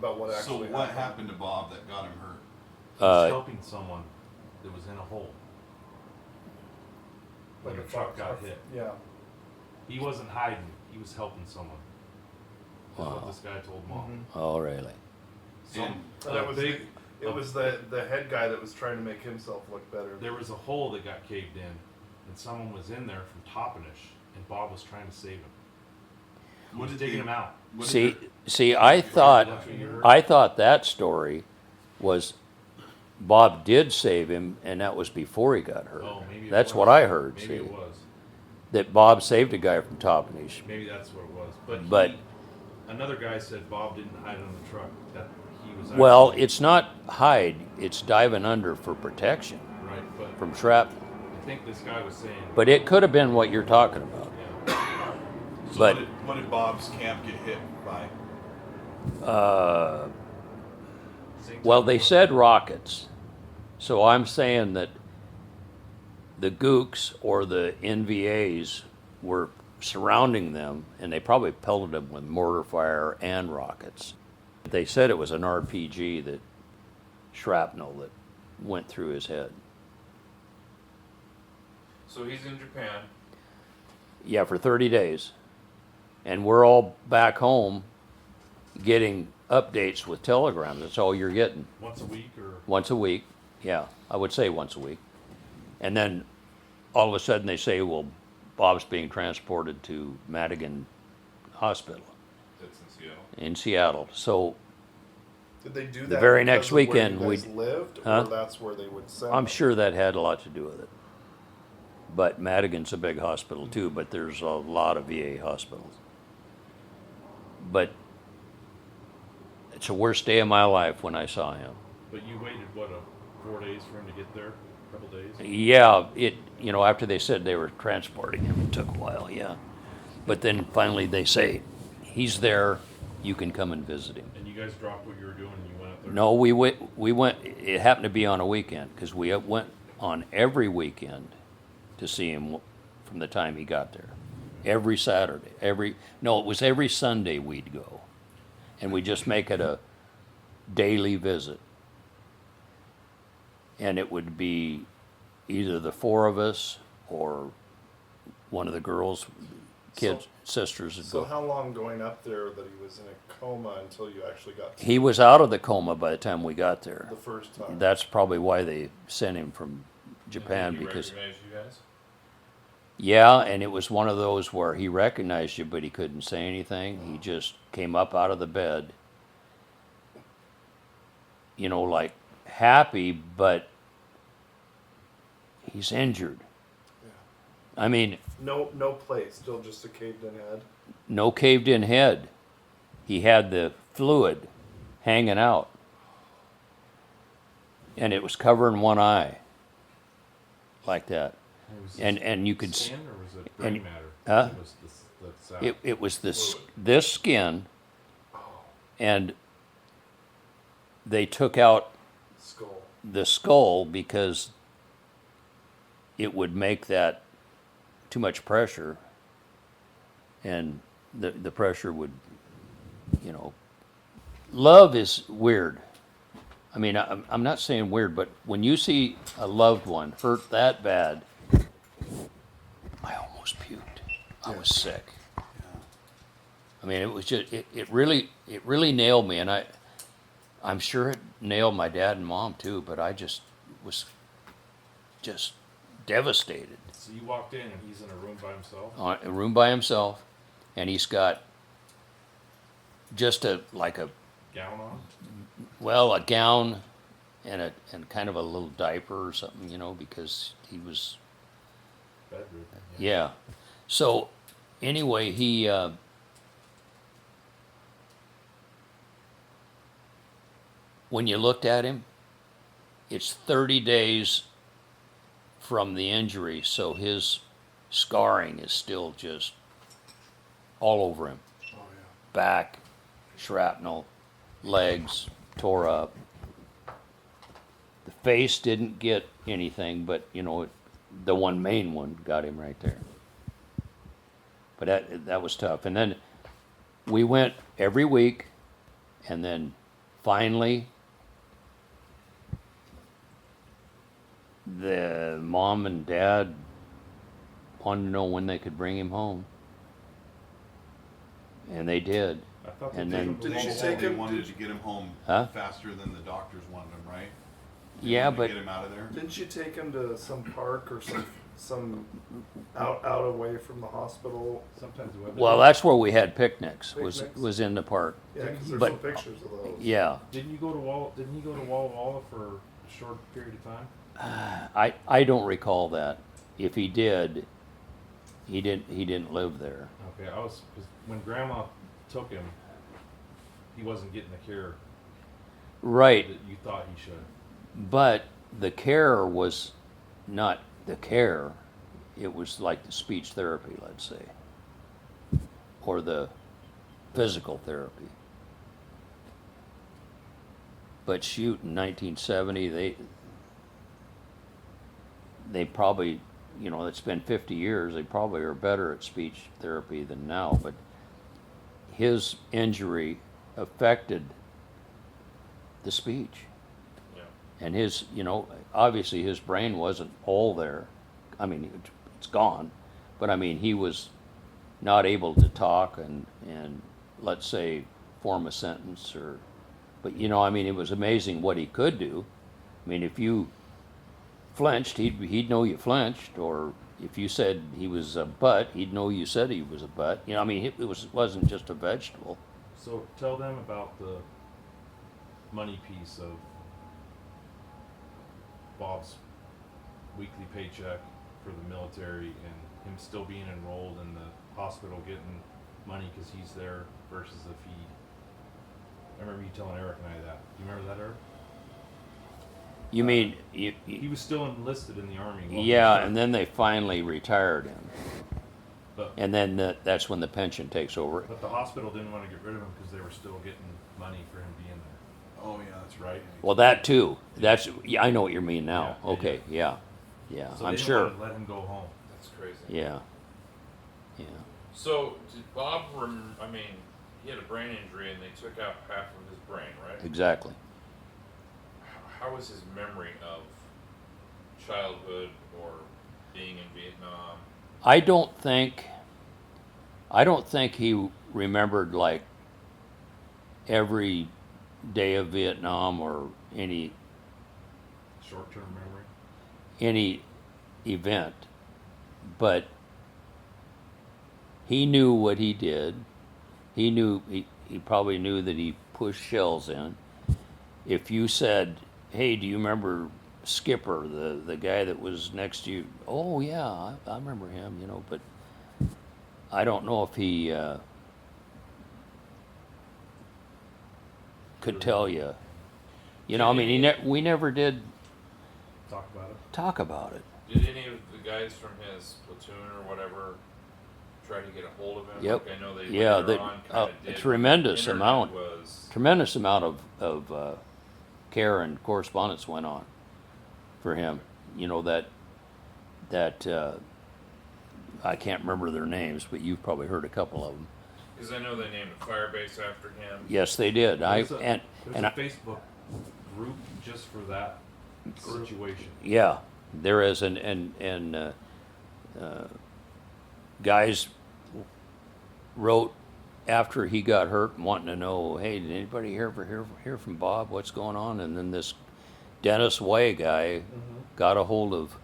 Speaker 3: about what
Speaker 4: So
Speaker 3: actually
Speaker 4: what happened to Bob that got him hurt?
Speaker 5: He was
Speaker 1: Uh,
Speaker 5: helping someone that was in a hole when
Speaker 3: Like
Speaker 5: the
Speaker 3: a
Speaker 5: truck
Speaker 3: truck-
Speaker 5: got hit.
Speaker 3: Yeah.
Speaker 5: He wasn't hiding, he was helping someone. That's
Speaker 1: Wow.
Speaker 5: what this guy told Mom.
Speaker 1: Oh, really?
Speaker 5: Some,
Speaker 3: And it was
Speaker 5: big,
Speaker 3: it was the head guy that was trying to make himself look better.
Speaker 5: there was a hole that got caved in, and someone was in there from Toppenish, and Bob was trying to save him. He was digging him out.
Speaker 4: what did
Speaker 1: See,
Speaker 4: the-
Speaker 1: see, I thought that story was Bob did save him, and that was before he got hurt.
Speaker 5: Oh, maybe it
Speaker 1: That's
Speaker 5: was.
Speaker 1: what I heard.
Speaker 5: Maybe
Speaker 1: See,
Speaker 5: it was.
Speaker 1: that Bob saved a guy from Toppenish.
Speaker 5: Maybe that's what it was.
Speaker 1: But-
Speaker 5: Another guy said Bob didn't hide on the truck. That he was.
Speaker 1: Well,
Speaker 5: actually-
Speaker 1: it's not hide; it's diving under for protection
Speaker 5: right, but
Speaker 1: from shrapnel.
Speaker 5: I think this guy was saying.
Speaker 1: But it could have been what you're talking about.
Speaker 5: Yeah.
Speaker 4: So
Speaker 1: but-
Speaker 4: what did Bob's camp get hit by?
Speaker 5: Same
Speaker 1: Well,
Speaker 5: time
Speaker 1: they
Speaker 5: was-
Speaker 1: said rockets, so I'm saying that the Gooks or the NVAs were surrounding them, and they probably pelted them with mortar fire and rockets. They said it was an RPG that shrapnel that went through his head.
Speaker 2: So he's in Japan.
Speaker 1: Yeah, for 30 days. And we're all back home getting updates with telegrams. That's all you're getting.
Speaker 5: once a week or
Speaker 1: Once a week. Yeah, I would say once a week. And then all of a sudden they say, well, Bob's being transported to Madigan Hospital
Speaker 2: That's in Seattle.
Speaker 1: in Seattle. So
Speaker 3: Did they do that
Speaker 1: The very
Speaker 3: because
Speaker 1: next
Speaker 3: of where
Speaker 1: weekend,
Speaker 3: you
Speaker 1: we-
Speaker 3: guys lived,
Speaker 1: Huh?
Speaker 3: or that's where they would send?
Speaker 1: I'm
Speaker 3: them?
Speaker 1: sure that had a lot to do with it. But Madigan's a big hospital too, but there's a lot of VA hospitals. But it's the worst day of my life when I saw him.
Speaker 5: but you waited what 4 days for him to get there, a couple days.
Speaker 1: Yeah, after they said they were transporting him, it took a while, yeah. But then finally they say, he's there, you can come and visit him.
Speaker 5: And you guys dropped what you were doing and you went up there.
Speaker 1: No, we went, it happened to be on a weekend, because we went on every weekend to see him from the time he got there. Every Saturday, it was every Sunday we'd go. And we just make it a daily visit. And it would be either the four of us or one of the girls, kids, sisters would
Speaker 3: So
Speaker 1: go.
Speaker 3: how long going up there that he was in a coma until you actually got to
Speaker 1: He was out of the coma by the time we got there.
Speaker 3: the first time?
Speaker 1: That's probably why they sent him from Japan,
Speaker 2: Did he
Speaker 1: because
Speaker 2: recognize you guys?
Speaker 1: yeah, and it was one of those where he recognized you, but he couldn't say anything. He just came up out of the bed, like happy, but he's injured. I mean,
Speaker 3: No plate, still just a caved in head.
Speaker 1: no caved in head. He had the fluid hanging out, and it was covering one eye, like that. And you could
Speaker 5: skin or was it brain
Speaker 1: and-
Speaker 5: matter?
Speaker 1: huh?
Speaker 5: It was the sac.
Speaker 1: it was this skin, and they took out
Speaker 3: Skull.
Speaker 1: the skull because it would make that too much pressure, and the pressure would, love is weird. I mean, I'm not saying weird, but when you see a loved one hurt that bad, I almost puked. I was sick. I mean, it was just it really nailed me, and I'm sure it nailed my dad and mom too. But I just was just devastated.
Speaker 5: So you walked in and he's in a room by himself?
Speaker 1: A room by himself, and he's got just a
Speaker 5: Gown on?
Speaker 1: a gown and kind of a little diaper or something, because he was
Speaker 5: Bedridden.
Speaker 1: yeah. So anyway, he when you looked at him, it's 30 days from the injury, so his scarring is still just all over him.
Speaker 3: Oh yeah.
Speaker 1: Back, shrapnel, legs tore up. The face didn't get anything, but the one main one got him right there. But that was tough. And then we went every week, and then finally the mom and dad wanted to know when they could bring him home. And they did.
Speaker 5: I thought
Speaker 1: And
Speaker 5: they
Speaker 1: then-
Speaker 5: took
Speaker 3: Did
Speaker 5: him
Speaker 3: you
Speaker 5: to
Speaker 3: take
Speaker 4: They
Speaker 3: him
Speaker 4: wanted
Speaker 3: to-
Speaker 4: to get him home
Speaker 1: Huh?
Speaker 4: faster than the doctors wanted him, right? They
Speaker 1: Yeah,
Speaker 4: wanted to
Speaker 1: but
Speaker 4: get him out of there.
Speaker 3: Didn't you take him to some park or some out away from the hospital?
Speaker 5: Sometimes the weather.
Speaker 1: well, that's where we had picnics. Was
Speaker 3: Picnics?
Speaker 1: in the park.
Speaker 3: Yeah, because there's
Speaker 1: But-
Speaker 3: some pictures of those.
Speaker 1: Yeah.
Speaker 5: Didn't he go to Walla Walla for a short period of time?
Speaker 1: I don't recall that. If he did, he didn't live there.
Speaker 5: Okay, cause when Grandma took him, he wasn't getting the care
Speaker 1: Right.
Speaker 5: that you thought he should.
Speaker 1: But the care was not the care. It was like the speech therapy, let's say, or the physical therapy. But shoot, in 1970, they probably, it's been 50 years, they probably are better at speech therapy than now, but his injury affected the speech.
Speaker 5: Yeah.
Speaker 1: And his, obviously his brain wasn't all there. I mean, it's gone, but I mean, he was not able to talk and let's say form a sentence but I mean, it was amazing what he could do. I mean, if you flinched, he'd know you flinched, or if you said he was a butt, he'd know you said he was a butt. I mean, it wasn't just a vegetable.
Speaker 5: So tell them about the money piece of Bob's weekly paycheck for the military and him still being enrolled in the hospital getting money because he's there versus if he. I remember you telling Eric and I that. Do you remember that, Eric?
Speaker 1: You mean
Speaker 5: He was still enlisted in the army. wasn't he?
Speaker 1: yeah, and then they finally retired him,
Speaker 5: But,
Speaker 1: and then that's when the pension takes over.
Speaker 5: but the hospital didn't want to get rid of him because they were still getting money for him being there.
Speaker 4: Oh yeah, that's right.
Speaker 1: Well, that too. Yeah, I know what you mean now.
Speaker 5: Yeah,
Speaker 1: Okay, yeah,
Speaker 5: So
Speaker 1: I'm
Speaker 5: they didn't
Speaker 1: sure.
Speaker 5: want to let him go home.
Speaker 2: That's crazy.
Speaker 1: Yeah, yeah.
Speaker 2: So did Bob? I mean, he had a brain injury, and they took out half of his brain, right?
Speaker 1: Exactly.
Speaker 2: How was his memory of childhood or being in Vietnam?
Speaker 1: I don't think he remembered like every day of Vietnam or any
Speaker 5: Short-term memory.
Speaker 1: event, but he knew what he did. He knew he probably knew that he pushed shells in. If you said, "Hey, do you remember Skipper, the guy that was next to you?" "Oh yeah, I remember him," But I don't know if he could tell you. You know, I mean, we never did
Speaker 5: Talk about it.
Speaker 1: talk about it.
Speaker 2: Did any of the guys from his platoon or whatever try to get a hold of him?
Speaker 1: Yep.
Speaker 2: Like I know they
Speaker 1: Yeah,
Speaker 2: later
Speaker 1: they-
Speaker 2: on
Speaker 1: a
Speaker 2: kind of did.
Speaker 1: tremendous
Speaker 2: Internet
Speaker 1: amount.
Speaker 2: Was
Speaker 1: Tremendous amount of care and correspondence went on for him. You know, that I can't remember their names, but you've probably heard a couple of them.
Speaker 2: because I know they named a fire base after him.
Speaker 1: Yes, they did.
Speaker 5: There's a
Speaker 1: and I,
Speaker 5: Facebook group just for that situation.
Speaker 1: yeah, there is, guys wrote after he got hurt, wanting to know, hey, did anybody hear from Bob? What's going on? And then this Dennis Way guy got a hold of.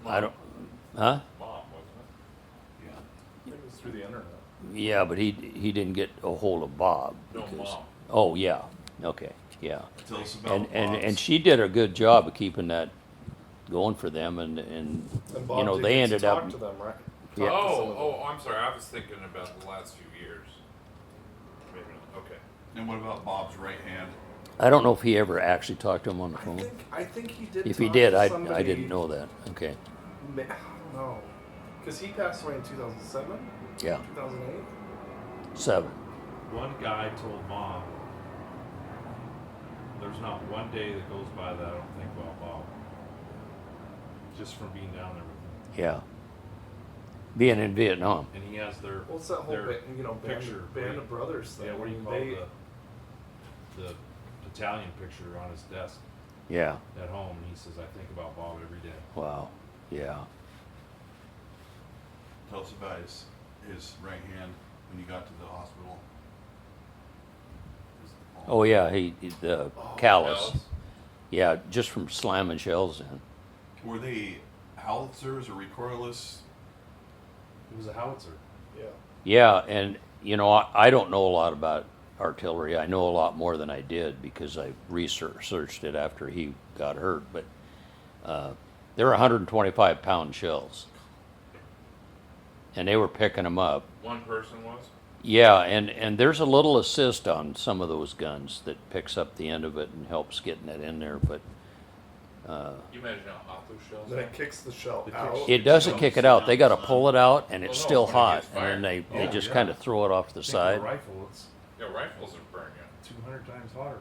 Speaker 1: I don't, huh?
Speaker 2: Mom, wasn't
Speaker 4: Yeah.
Speaker 3: I think it was through the internet.
Speaker 1: Yeah, but he didn't get a hold of Bob.
Speaker 2: it? No, mom.
Speaker 1: Oh yeah, okay, yeah.
Speaker 4: Tell us about
Speaker 1: And
Speaker 4: Bob's.
Speaker 1: she did a good job of keeping that going for them, and
Speaker 3: And
Speaker 1: you
Speaker 3: Bob
Speaker 1: know
Speaker 3: did
Speaker 1: they
Speaker 3: get
Speaker 1: ended
Speaker 3: to talk
Speaker 1: up.
Speaker 3: to them, right?
Speaker 1: Yeah.
Speaker 3: Talk to some of them.
Speaker 2: Oh, I'm sorry. I was thinking about the last few years. Maybe not. Okay.
Speaker 4: And what about Bob's right hand?
Speaker 1: I don't know if he ever actually talked to him on the phone.
Speaker 3: I think he did.
Speaker 1: If he
Speaker 3: talk
Speaker 1: did,
Speaker 3: to
Speaker 1: I
Speaker 3: somebody,
Speaker 1: didn't know that. Okay,
Speaker 3: I don't know, because he passed away in 2007,
Speaker 1: yeah,
Speaker 3: 2008.
Speaker 1: 7.
Speaker 5: One guy told Mom, there's not one day that goes by that I don't think about Bob. Just from being down there with him.
Speaker 1: Yeah, being in Vietnam.
Speaker 5: And he has their
Speaker 3: Well, it's that whole
Speaker 5: their
Speaker 3: picture, band of brothers thing.
Speaker 5: yeah, what do
Speaker 3: I
Speaker 5: you
Speaker 3: mean,
Speaker 5: call
Speaker 3: they-
Speaker 5: the battalion picture on his desk
Speaker 1: Yeah,
Speaker 5: at home, and he says, I think about Bob every day.
Speaker 1: wow, yeah.
Speaker 4: Tell us about his right hand when you got to the hospital.
Speaker 1: Oh yeah, the callus.
Speaker 2: Dallas?
Speaker 1: Yeah, just from slamming shells in.
Speaker 4: Were they howitzers or recoilless?
Speaker 5: It was a howitzer.
Speaker 3: Yeah.
Speaker 1: Yeah, and you know, I don't know a lot about artillery. I know a lot more than I did because I researched it after he got hurt. But they're 125-pound shells, and they were picking them up.
Speaker 2: One person was.
Speaker 1: Yeah, and there's a little assist on some of those guns that picks up the end of it and helps getting it in there. But
Speaker 2: You imagine how hot those shells
Speaker 3: Then
Speaker 2: are?
Speaker 3: it kicks the shell
Speaker 5: It
Speaker 3: out.
Speaker 5: kicks-
Speaker 1: it doesn't kick it out. They got to pull it out, and it's
Speaker 2: Oh, no,
Speaker 1: still
Speaker 2: when it
Speaker 1: hot,
Speaker 2: gets
Speaker 1: and then
Speaker 2: fired.
Speaker 1: they
Speaker 5: Oh,
Speaker 1: just
Speaker 5: yeah.
Speaker 1: kind of throw it off to the
Speaker 5: Think of
Speaker 1: side.
Speaker 5: a rifle, it's
Speaker 2: Yeah, rifles would burn you.
Speaker 5: 200 times hotter.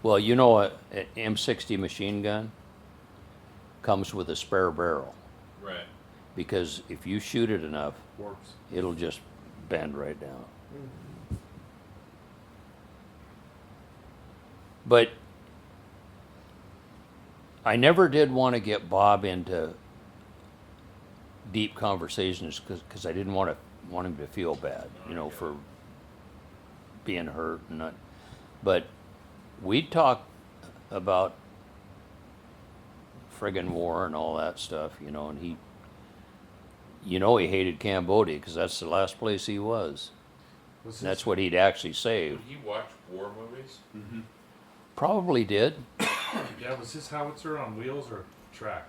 Speaker 1: Well, you know, an M60 machine gun comes with a spare barrel
Speaker 2: Right.
Speaker 1: because if you shoot it enough,
Speaker 5: Warps.
Speaker 1: it'll just bend right down. But I never did want to get Bob into deep conversations because I didn't want him to feel bad, you know, for being hurt and not. But we'd talk about friggin' war and all that stuff, you know, and he hated Cambodia because that's the last place he was.
Speaker 5: Was
Speaker 1: And that's what he'd actually say.
Speaker 2: Would he watch war movies?
Speaker 1: Probably did.
Speaker 5: Yeah, was his howitzer on wheels or track?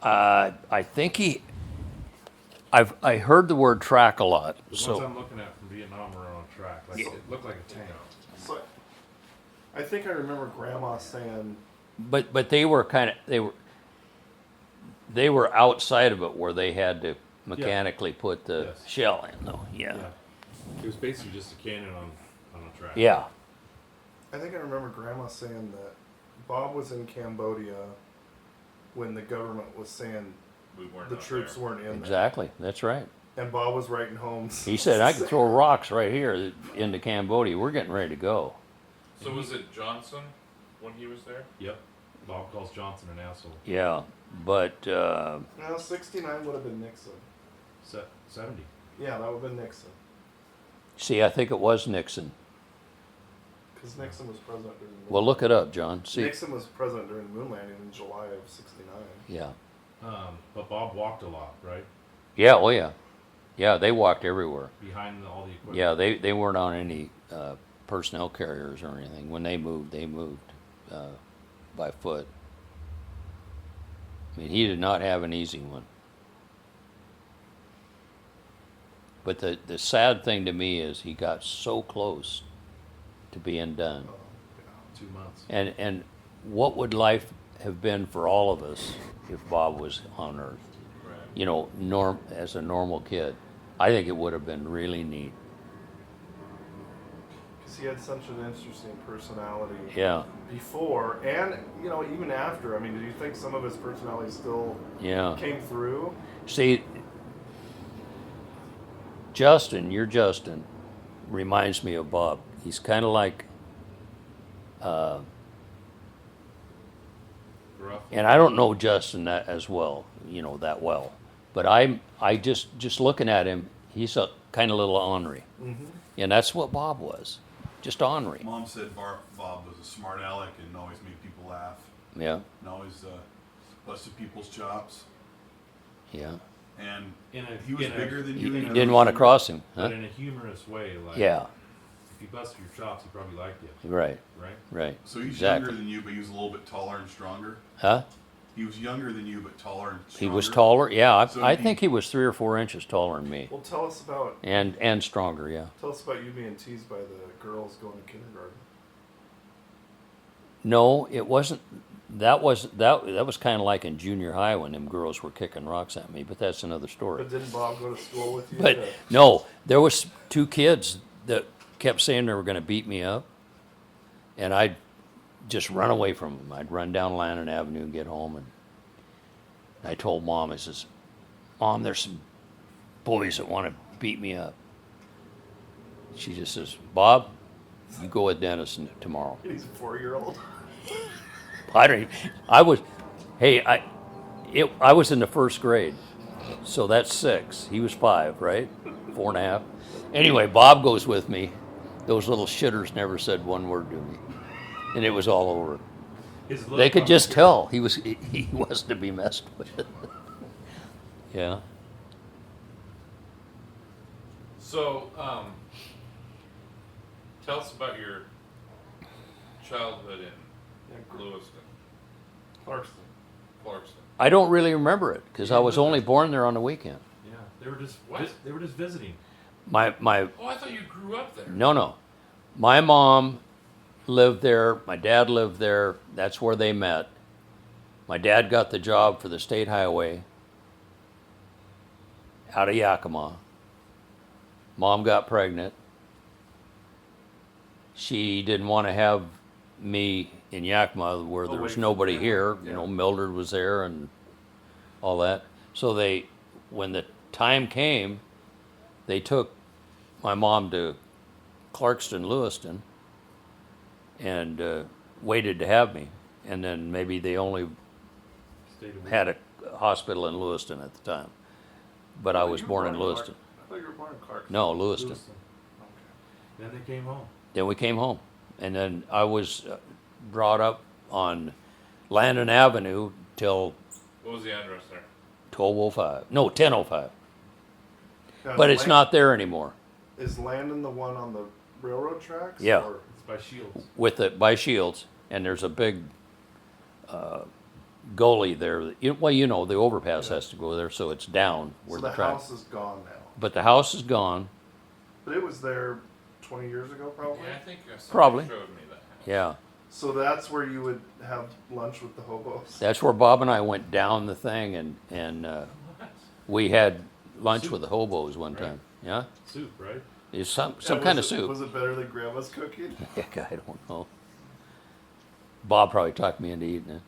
Speaker 1: I think I heard the word track a lot.
Speaker 5: The ones
Speaker 1: So
Speaker 5: I'm looking at from Vietnam were on track. Like, it looked like a tank.
Speaker 3: So, I think I remember Grandma saying,
Speaker 1: but they were they were outside of it where they had to mechanically put the
Speaker 5: Yes.
Speaker 1: shell in though. Yeah.
Speaker 5: It was basically just a cannon on a track.
Speaker 1: Yeah.
Speaker 3: I think I remember Grandma saying that Bob was in Cambodia when the government was saying
Speaker 2: We weren't.
Speaker 3: the
Speaker 2: out
Speaker 3: troops
Speaker 2: there.
Speaker 3: weren't in there.
Speaker 1: Exactly. That's right.
Speaker 3: And Bob was writing home.
Speaker 1: He said I could throw rocks right here into Cambodia. We're getting ready to go.
Speaker 2: So was it Johnson when he was there?
Speaker 5: Yep. Bob calls Johnson an asshole.
Speaker 1: Yeah. But
Speaker 3: No, 69 would have been Nixon.
Speaker 5: 70.
Speaker 3: Yeah, that would have been Nixon.
Speaker 1: see, I think it was Nixon.
Speaker 3: Because Nixon was president during the moon.
Speaker 1: Well, look it up, John. See.
Speaker 3: Nixon was president during the moon landing in July of 69.
Speaker 1: Yeah.
Speaker 5: But Bob walked a lot, right?
Speaker 1: Yeah. Oh yeah. Yeah. They walked everywhere.
Speaker 5: Behind all the equipment.
Speaker 1: Yeah, they weren't on any personnel carriers or anything. When they moved by foot. I mean, he did not have an easy one. But the sad thing to me is he got so close to being done.
Speaker 5: 2 months.
Speaker 1: And what would life have been for all of us if Bob was on Earth?
Speaker 2: Right.
Speaker 1: You know, as a normal kid. I think it would have been really neat.
Speaker 3: Because he had such an interesting personality
Speaker 1: Yeah,
Speaker 3: before, and you know, even after. I mean, do you think some of his personality still
Speaker 1: yeah.
Speaker 3: came through?
Speaker 1: See, Justin reminds me of Bob. He's kind of like,
Speaker 5: Rough.
Speaker 1: and I don't know Justin that as well, you know, that well, but I just looking at him, he's a kind of little ornery,
Speaker 3: Mm-hmm.
Speaker 1: and that's what Bob was, just ornery.
Speaker 4: Mom said Bob was a smart aleck and always made people laugh
Speaker 1: Yeah,
Speaker 4: and always busted people's chops.
Speaker 1: yeah.
Speaker 4: And
Speaker 5: In a,
Speaker 4: he was
Speaker 5: in a-
Speaker 4: bigger than
Speaker 1: You,
Speaker 4: you.
Speaker 1: you
Speaker 4: and
Speaker 1: didn't want to cross him, huh?
Speaker 5: But in a humorous way, like
Speaker 1: Yeah,
Speaker 5: if you busted your chops, he probably liked you,
Speaker 1: right,
Speaker 5: right?
Speaker 1: right.
Speaker 4: So he's
Speaker 1: Exactly.
Speaker 4: younger than you, but he was a little bit taller and stronger.
Speaker 1: Huh?
Speaker 4: He was younger than you, but taller and stronger.
Speaker 1: He was taller. Yeah,
Speaker 4: So
Speaker 1: I
Speaker 4: he-
Speaker 1: think he was 3 or 4 inches taller than me,
Speaker 3: Well, tell us about
Speaker 1: and stronger. Yeah.
Speaker 3: you being teased by the girls going to kindergarten.
Speaker 1: No, it wasn't. That was kind of like in junior high when them girls were kicking rocks at me. But that's another story.
Speaker 3: But didn't Bob go to school with you?
Speaker 1: But no, there was 2 kids that kept saying they were going to beat me up, and I'd just run away from them. I'd run down Landon Avenue and get home, and I told Mom, I says, "Mom, there's some boys that want to beat me up." She just says, "Bob, you go with Dennis tomorrow."
Speaker 3: He's a 4-year-old.
Speaker 1: I don't. I was. Hey, I was in the 1st grade, so that's 6. He was 5, right? 4.5. Anyway, Bob goes with me. Those little shitters never said one word to me, and it was all over.
Speaker 5: His look
Speaker 1: They could
Speaker 5: on-
Speaker 1: just tell he was to be messed with. Yeah.
Speaker 2: So, tell us about your childhood in Lewiston,
Speaker 3: Clarkston.
Speaker 2: Clarkston.
Speaker 1: I don't really remember it because I was only born there on the weekend.
Speaker 5: Yeah, they were just
Speaker 2: What?
Speaker 5: they were just visiting.
Speaker 1: My
Speaker 2: Oh, I thought you grew up there.
Speaker 1: No. My mom lived there. My dad lived there. That's where they met. My dad got the job for the state highway out of Yakima. Mom got pregnant. She didn't want to have me in Yakima where there
Speaker 3: Away
Speaker 1: was
Speaker 3: from
Speaker 1: nobody
Speaker 3: family,
Speaker 1: here.
Speaker 3: yeah.
Speaker 1: You know, Mildred was there and all that. So when the time came, they took my mom to Clarkston, Lewiston, and waited to have me. And then maybe they only
Speaker 5: Stayed away.
Speaker 1: had a hospital in Lewiston at the time. But I was
Speaker 3: You were
Speaker 1: born in
Speaker 3: Clark-
Speaker 1: Lewiston.
Speaker 3: I thought you were born in Clarkston.
Speaker 1: No, Lewiston.
Speaker 5: Lewiston. Then they came home.
Speaker 1: Then we came home. And then I was brought up on Landon Avenue till
Speaker 2: What was the address there?
Speaker 1: 1205. No, 1005.
Speaker 3: Now,
Speaker 1: But
Speaker 3: is
Speaker 1: it's
Speaker 3: Lan-
Speaker 1: not there anymore.
Speaker 3: Is Landon the one on the railroad tracks?
Speaker 1: Yeah.
Speaker 3: Or-
Speaker 5: It's by Shields.
Speaker 1: With it by Shields, and there's a big gully there. Well, you know, the overpass has to go there, so it's down
Speaker 3: So
Speaker 1: where
Speaker 3: the
Speaker 1: the track.
Speaker 3: house is gone now.
Speaker 1: But the house is gone.
Speaker 3: But it was there 20 years ago, probably.
Speaker 2: Yeah, I think somebody
Speaker 1: Probably.
Speaker 2: showed me that house.
Speaker 1: Yeah,
Speaker 3: So that's where you would have lunch with the hobos.
Speaker 1: that's where Bob and I went down the thing, and we had lunch
Speaker 5: Soup.
Speaker 1: with the hobos one
Speaker 5: Right.
Speaker 1: time. Yeah,
Speaker 5: Soup, right?
Speaker 1: it's some
Speaker 3: And
Speaker 1: kind of
Speaker 3: was it-
Speaker 1: soup.
Speaker 3: Was it better than Grandma's cooking?
Speaker 1: Heck, I don't know. Bob probably talked me into eating it.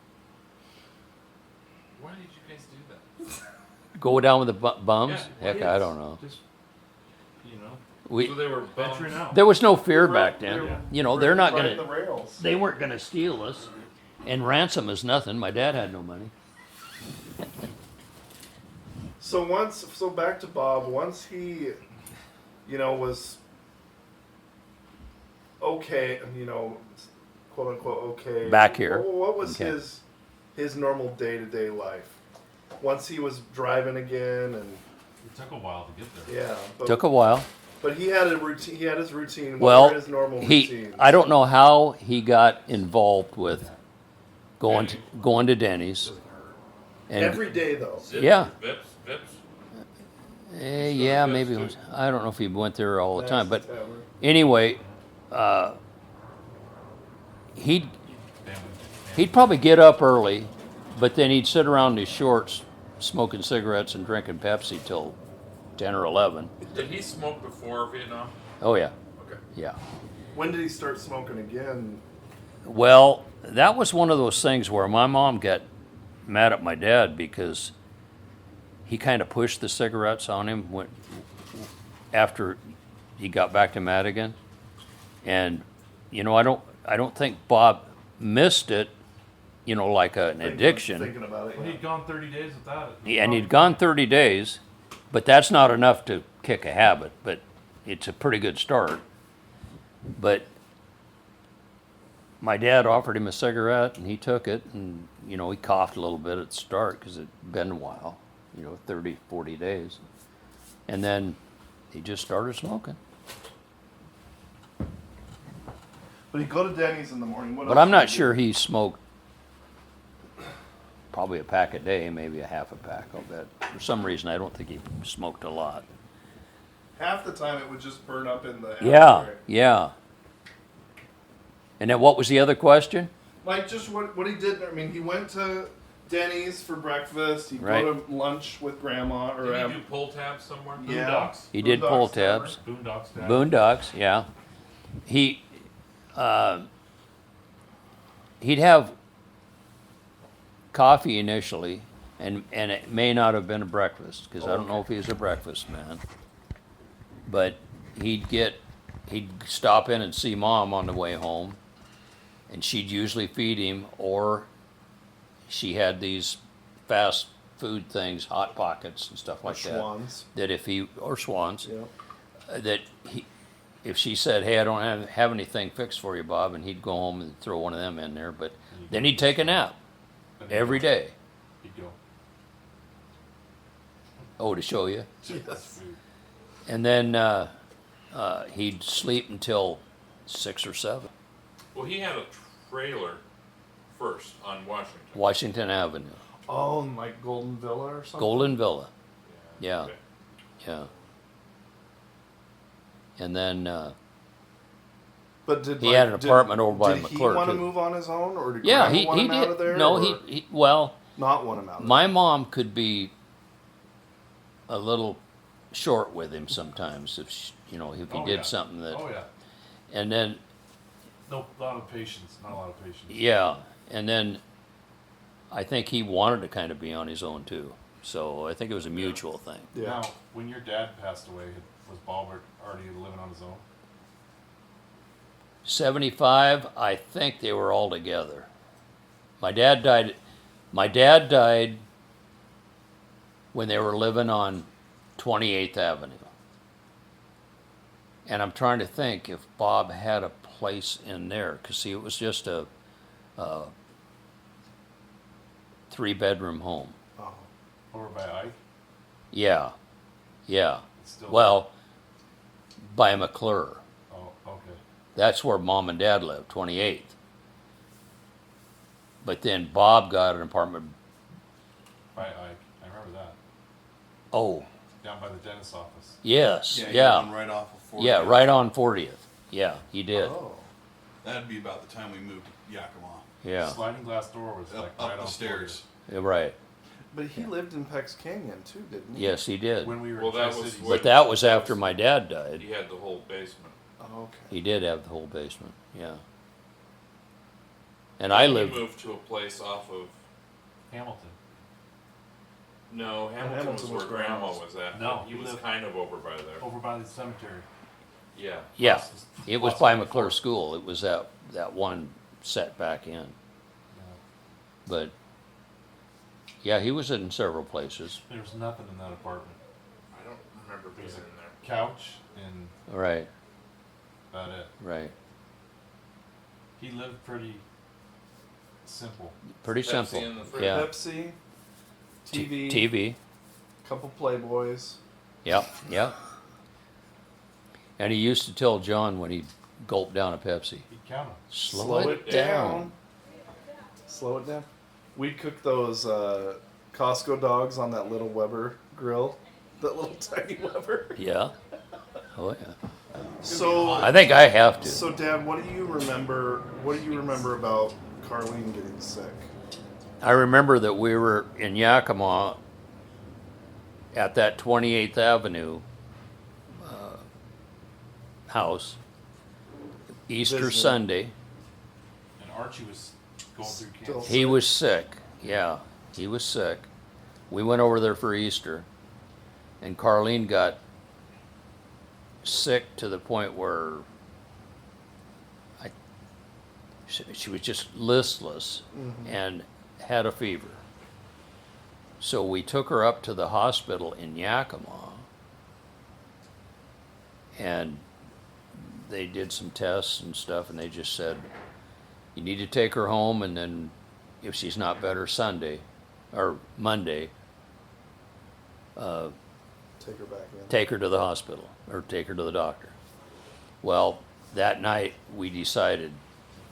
Speaker 2: Why did you guys do that?
Speaker 1: Go down with the bums?
Speaker 2: Yeah,
Speaker 1: Heck, I don't know.
Speaker 5: Just, you know,
Speaker 1: We
Speaker 2: So they were
Speaker 5: venturing
Speaker 2: bums.
Speaker 5: out.
Speaker 1: there was no fear
Speaker 3: Right,
Speaker 1: back
Speaker 3: they
Speaker 1: then.
Speaker 3: were-
Speaker 1: You know, they're not
Speaker 3: Riding
Speaker 1: gonna.
Speaker 3: the rails.
Speaker 1: They weren't going to steal us, and ransom is nothing. My dad had no money.
Speaker 3: So back to Bob. Once he, was okay, quote unquote okay.
Speaker 1: Back here.
Speaker 3: What was
Speaker 1: Okay.
Speaker 3: his normal day to day life? Once he was driving again, and
Speaker 5: It took a while to get there.
Speaker 3: yeah, but,
Speaker 1: Took a while.
Speaker 3: but he had a routine. He had his routine. What
Speaker 1: Well,
Speaker 3: were his normal
Speaker 1: he.
Speaker 3: routines?
Speaker 1: I don't know how he got involved with going to Denny's. And
Speaker 3: Every day though.
Speaker 2: Zips,
Speaker 1: Yeah.
Speaker 2: Vips, Vips.
Speaker 1: yeah,
Speaker 2: Vips
Speaker 1: maybe it
Speaker 2: too.
Speaker 1: was. I don't know if he went there all the time, but
Speaker 3: That's the tavern.
Speaker 1: anyway, he'd
Speaker 5: Family.
Speaker 1: he'd probably get up early, but then he'd sit around in his shorts, smoking cigarettes and drinking Pepsi till 10 or 11.
Speaker 2: Did he smoke before Vietnam?
Speaker 1: Oh yeah,
Speaker 2: Okay.
Speaker 1: yeah.
Speaker 3: When did he start smoking again?
Speaker 1: Well, that was one of those things where my mom got mad at my dad because he kind of pushed the cigarettes on him after he got back to Madigan. And you know, I don't think Bob missed it, you know, like an addiction.
Speaker 3: Thinking about it.
Speaker 5: Well,
Speaker 3: Yeah.
Speaker 5: he'd gone 30 days without it.
Speaker 1: And he'd gone 30 days, but that's not enough to kick a habit, but it's a pretty good start. But my dad offered him a cigarette and he took it, and you know, he coughed a little bit at the start because it'd been a while, you know, 30, 40 days. And then he just started smoking.
Speaker 3: But he'd go to Denny's in the morning. What
Speaker 1: But
Speaker 3: else
Speaker 1: I'm
Speaker 3: did
Speaker 1: not
Speaker 3: he
Speaker 1: sure
Speaker 3: do?
Speaker 1: he smoked probably a pack a day, maybe a half a pack, I'll bet. For some reason, I don't think he smoked a lot.
Speaker 3: Half the time it would just burn up in the
Speaker 1: Yeah,
Speaker 3: atmosphere.
Speaker 1: yeah. And then what was the other question?
Speaker 3: Like just what he did. I mean, he went to Denny's for breakfast. He'd
Speaker 1: Right.
Speaker 3: go to lunch with grandma or
Speaker 2: Did he do pull tabs somewhere?
Speaker 3: yeah.
Speaker 5: Boondocks.
Speaker 1: He did
Speaker 3: Boondocks
Speaker 1: pull
Speaker 3: Tavern.
Speaker 1: tabs.
Speaker 5: Boondocks. Dad.
Speaker 1: Boondocks, yeah. He'd have coffee initially, and it may not have been a breakfast because I don't know if he was a breakfast man. But he'd stop in and see mom on the way home, and she'd usually feed him, or she had these fast food things, Hot Pockets and stuff like that.
Speaker 3: Schwann's.
Speaker 1: That if he or Swans,
Speaker 3: Yeah.
Speaker 1: that he, if she said, "Hey, I don't have anything fixed for you, Bob," and he'd go home and throw one of them in there, but then he'd take a nap
Speaker 5: Then he'd
Speaker 1: every
Speaker 5: go-
Speaker 1: day.
Speaker 5: He'd go.
Speaker 1: Oh, to show you,
Speaker 5: That's food.
Speaker 1: and then he'd sleep until 6 or 7,
Speaker 2: Well, he had a trailer first on Washington.
Speaker 1: Washington Avenue,
Speaker 3: Oh, and like Golden Villa or something.
Speaker 1: Golden Villa, Yeah.
Speaker 2: Okay.
Speaker 1: yeah. And then
Speaker 3: But did
Speaker 1: He
Speaker 3: like,
Speaker 1: had an
Speaker 3: did-
Speaker 1: apartment over by
Speaker 3: did
Speaker 1: McClure,
Speaker 3: he want to
Speaker 1: too.
Speaker 3: move on his own, or did
Speaker 1: yeah,
Speaker 3: Grandma want
Speaker 1: he
Speaker 3: him out of
Speaker 1: did.
Speaker 3: there?
Speaker 1: No,
Speaker 3: or
Speaker 1: he well,
Speaker 3: not want him out. Of
Speaker 1: my mom could be a little short with him sometimes if you know, if he
Speaker 5: Oh,
Speaker 1: did
Speaker 5: yeah.
Speaker 1: something that,
Speaker 5: Oh yeah.
Speaker 1: and then
Speaker 5: No, lot of patience. Not a lot of patience.
Speaker 1: yeah, and then I think he wanted to kind of be on his own too. So I think it was a mutual thing.
Speaker 3: there. Yeah.
Speaker 5: Now, when your dad passed away, was Bob already living on his own?
Speaker 1: 75, I think they were all together. My dad died. My dad died when they were living on 28th Avenue. And I'm trying to think if Bob had a place in there, because see, it was just a 3-bedroom home.
Speaker 3: Oh.
Speaker 5: Over by Ike?
Speaker 1: Yeah, yeah.
Speaker 5: It's still
Speaker 1: Well, by McClure.
Speaker 5: Oh, okay.
Speaker 1: That's where mom and dad lived, 28th. But then Bob got an apartment.
Speaker 5: By Ike. I remember that.
Speaker 1: Oh,
Speaker 5: Down by the dentist's office.
Speaker 1: yes,
Speaker 4: Yeah,
Speaker 1: yeah.
Speaker 4: you went right off of 40th.
Speaker 1: Yeah, right on 40th. Yeah, he did.
Speaker 3: Oh.
Speaker 4: That'd be about the time we moved to Yakima.
Speaker 1: Yeah,
Speaker 5: Sliding glass door was like
Speaker 4: Up
Speaker 5: right
Speaker 4: the
Speaker 5: on
Speaker 4: stairs.
Speaker 1: yeah, right.
Speaker 3: But he lived in Peck's Canyon too, didn't he?
Speaker 1: Yes, he did.
Speaker 5: When we were
Speaker 2: Well,
Speaker 5: in
Speaker 2: that
Speaker 5: Tri
Speaker 2: was
Speaker 5: Cities.
Speaker 2: when-
Speaker 1: But that was after my dad died.
Speaker 2: He had the whole basement.
Speaker 3: Oh, okay.
Speaker 1: He did have the whole basement. Yeah. And I
Speaker 2: He
Speaker 1: lived.
Speaker 2: moved to a place off of.
Speaker 5: Hamilton.
Speaker 2: No, Hamilton,
Speaker 3: Hamilton
Speaker 2: was
Speaker 3: was
Speaker 2: where Grandma
Speaker 3: Grandma's.
Speaker 2: was at.
Speaker 5: No,
Speaker 2: he
Speaker 5: he
Speaker 2: was
Speaker 5: lived-
Speaker 2: kind of over by there.
Speaker 5: Over by the cemetery.
Speaker 2: Yeah.
Speaker 1: Yeah,
Speaker 5: Plus-
Speaker 1: it was
Speaker 5: plus
Speaker 1: by
Speaker 5: 24.
Speaker 1: McClure School. It was that one set back in.
Speaker 5: Yeah.
Speaker 1: But yeah, he was in several places.
Speaker 5: There was nothing in that apartment.
Speaker 2: I don't remember being
Speaker 5: There's
Speaker 2: in
Speaker 5: a
Speaker 2: there.
Speaker 5: couch and
Speaker 1: Right,
Speaker 5: about it.
Speaker 1: right.
Speaker 5: He lived pretty simple.
Speaker 1: Pretty
Speaker 2: Pepsi
Speaker 1: simple.
Speaker 2: in the fridge.
Speaker 1: Yeah.
Speaker 3: Pepsi, TV,
Speaker 1: TV.
Speaker 3: couple Playboys.
Speaker 1: Yep, yep. And he used to tell John when he'd gulp down a Pepsi,
Speaker 5: He'd count them.
Speaker 1: slow it down.
Speaker 3: Slow it down. We'd cook those Costco dogs on that little Weber grill. That little tiny Weber.
Speaker 1: Yeah. Oh yeah.
Speaker 3: So,
Speaker 1: I think I have to.
Speaker 3: so Dad, what do you remember? What do you remember about Carlene getting sick?
Speaker 1: I remember that we were in Yakima at that 28th Avenue house, Easter
Speaker 3: Visiting.
Speaker 1: Sunday.
Speaker 5: And Archie was going through
Speaker 3: Still-
Speaker 5: cancer.
Speaker 1: He was sick. Yeah, he was sick. We went over there for Easter, and Carlene got sick to the point where she was just listless and had a fever. So we took her up to the hospital in Yakima, and they did some tests and stuff, and they just said, you need to take her home, and then if she's not better Sunday or Monday,
Speaker 3: Take her back in.
Speaker 1: take her to the hospital or take her to the doctor. Well, that night we decided,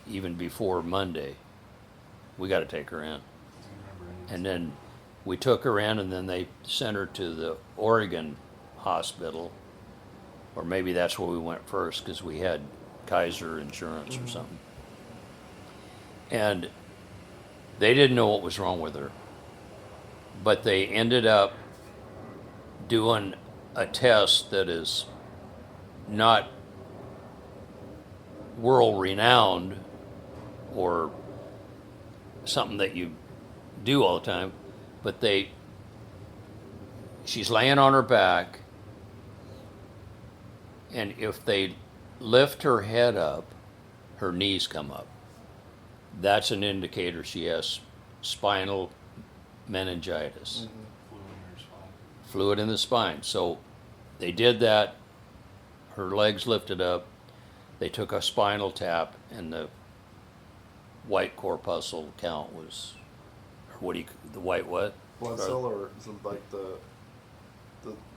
Speaker 1: even before Monday, we got to take her in. And then we took her in, and then they sent her to the Oregon hospital, or maybe that's where we went first because we had Kaiser insurance or something. And they didn't know what was wrong with her, but they ended up doing a test that is not world renowned or something that you do all the time, but she's laying on her back, and if they lift her head up, her knees come up. That's an indicator she has spinal meningitis,
Speaker 5: Fluid in her spine.
Speaker 1: fluid in the spine. So they did that. Her legs lifted up. They took a spinal tap, and the white corpuscle count was, or the white what?
Speaker 3: Blood cell, or is it like the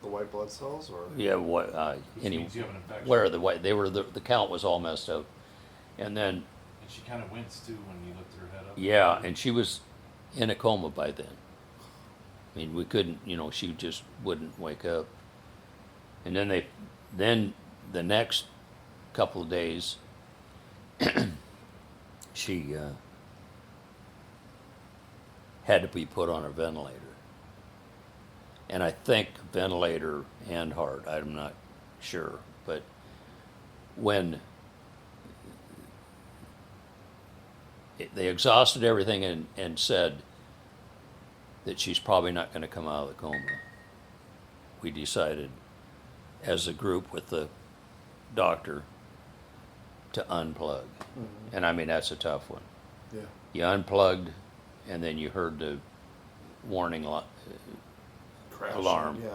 Speaker 3: white blood cells, or?
Speaker 1: Yeah, what?
Speaker 5: Which
Speaker 1: Any
Speaker 5: means you have an infection.
Speaker 1: where the white? They were the count was all messed up, and then
Speaker 5: And she kind of winced too when you lifted her head up.
Speaker 1: yeah, and she was in a coma by then. I mean, we couldn't, she just wouldn't wake up. And then the next couple of days, she had to be put on a ventilator. And I think ventilator and heart, I'm not sure. But when they exhausted everything and said that she's probably not going to come out of the coma, we decided as a group with the doctor to unplug. And I mean, that's a tough one.
Speaker 3: Yeah.
Speaker 1: You unplugged, and then you heard the warning
Speaker 3: Crashing.
Speaker 1: alarm
Speaker 3: Yeah.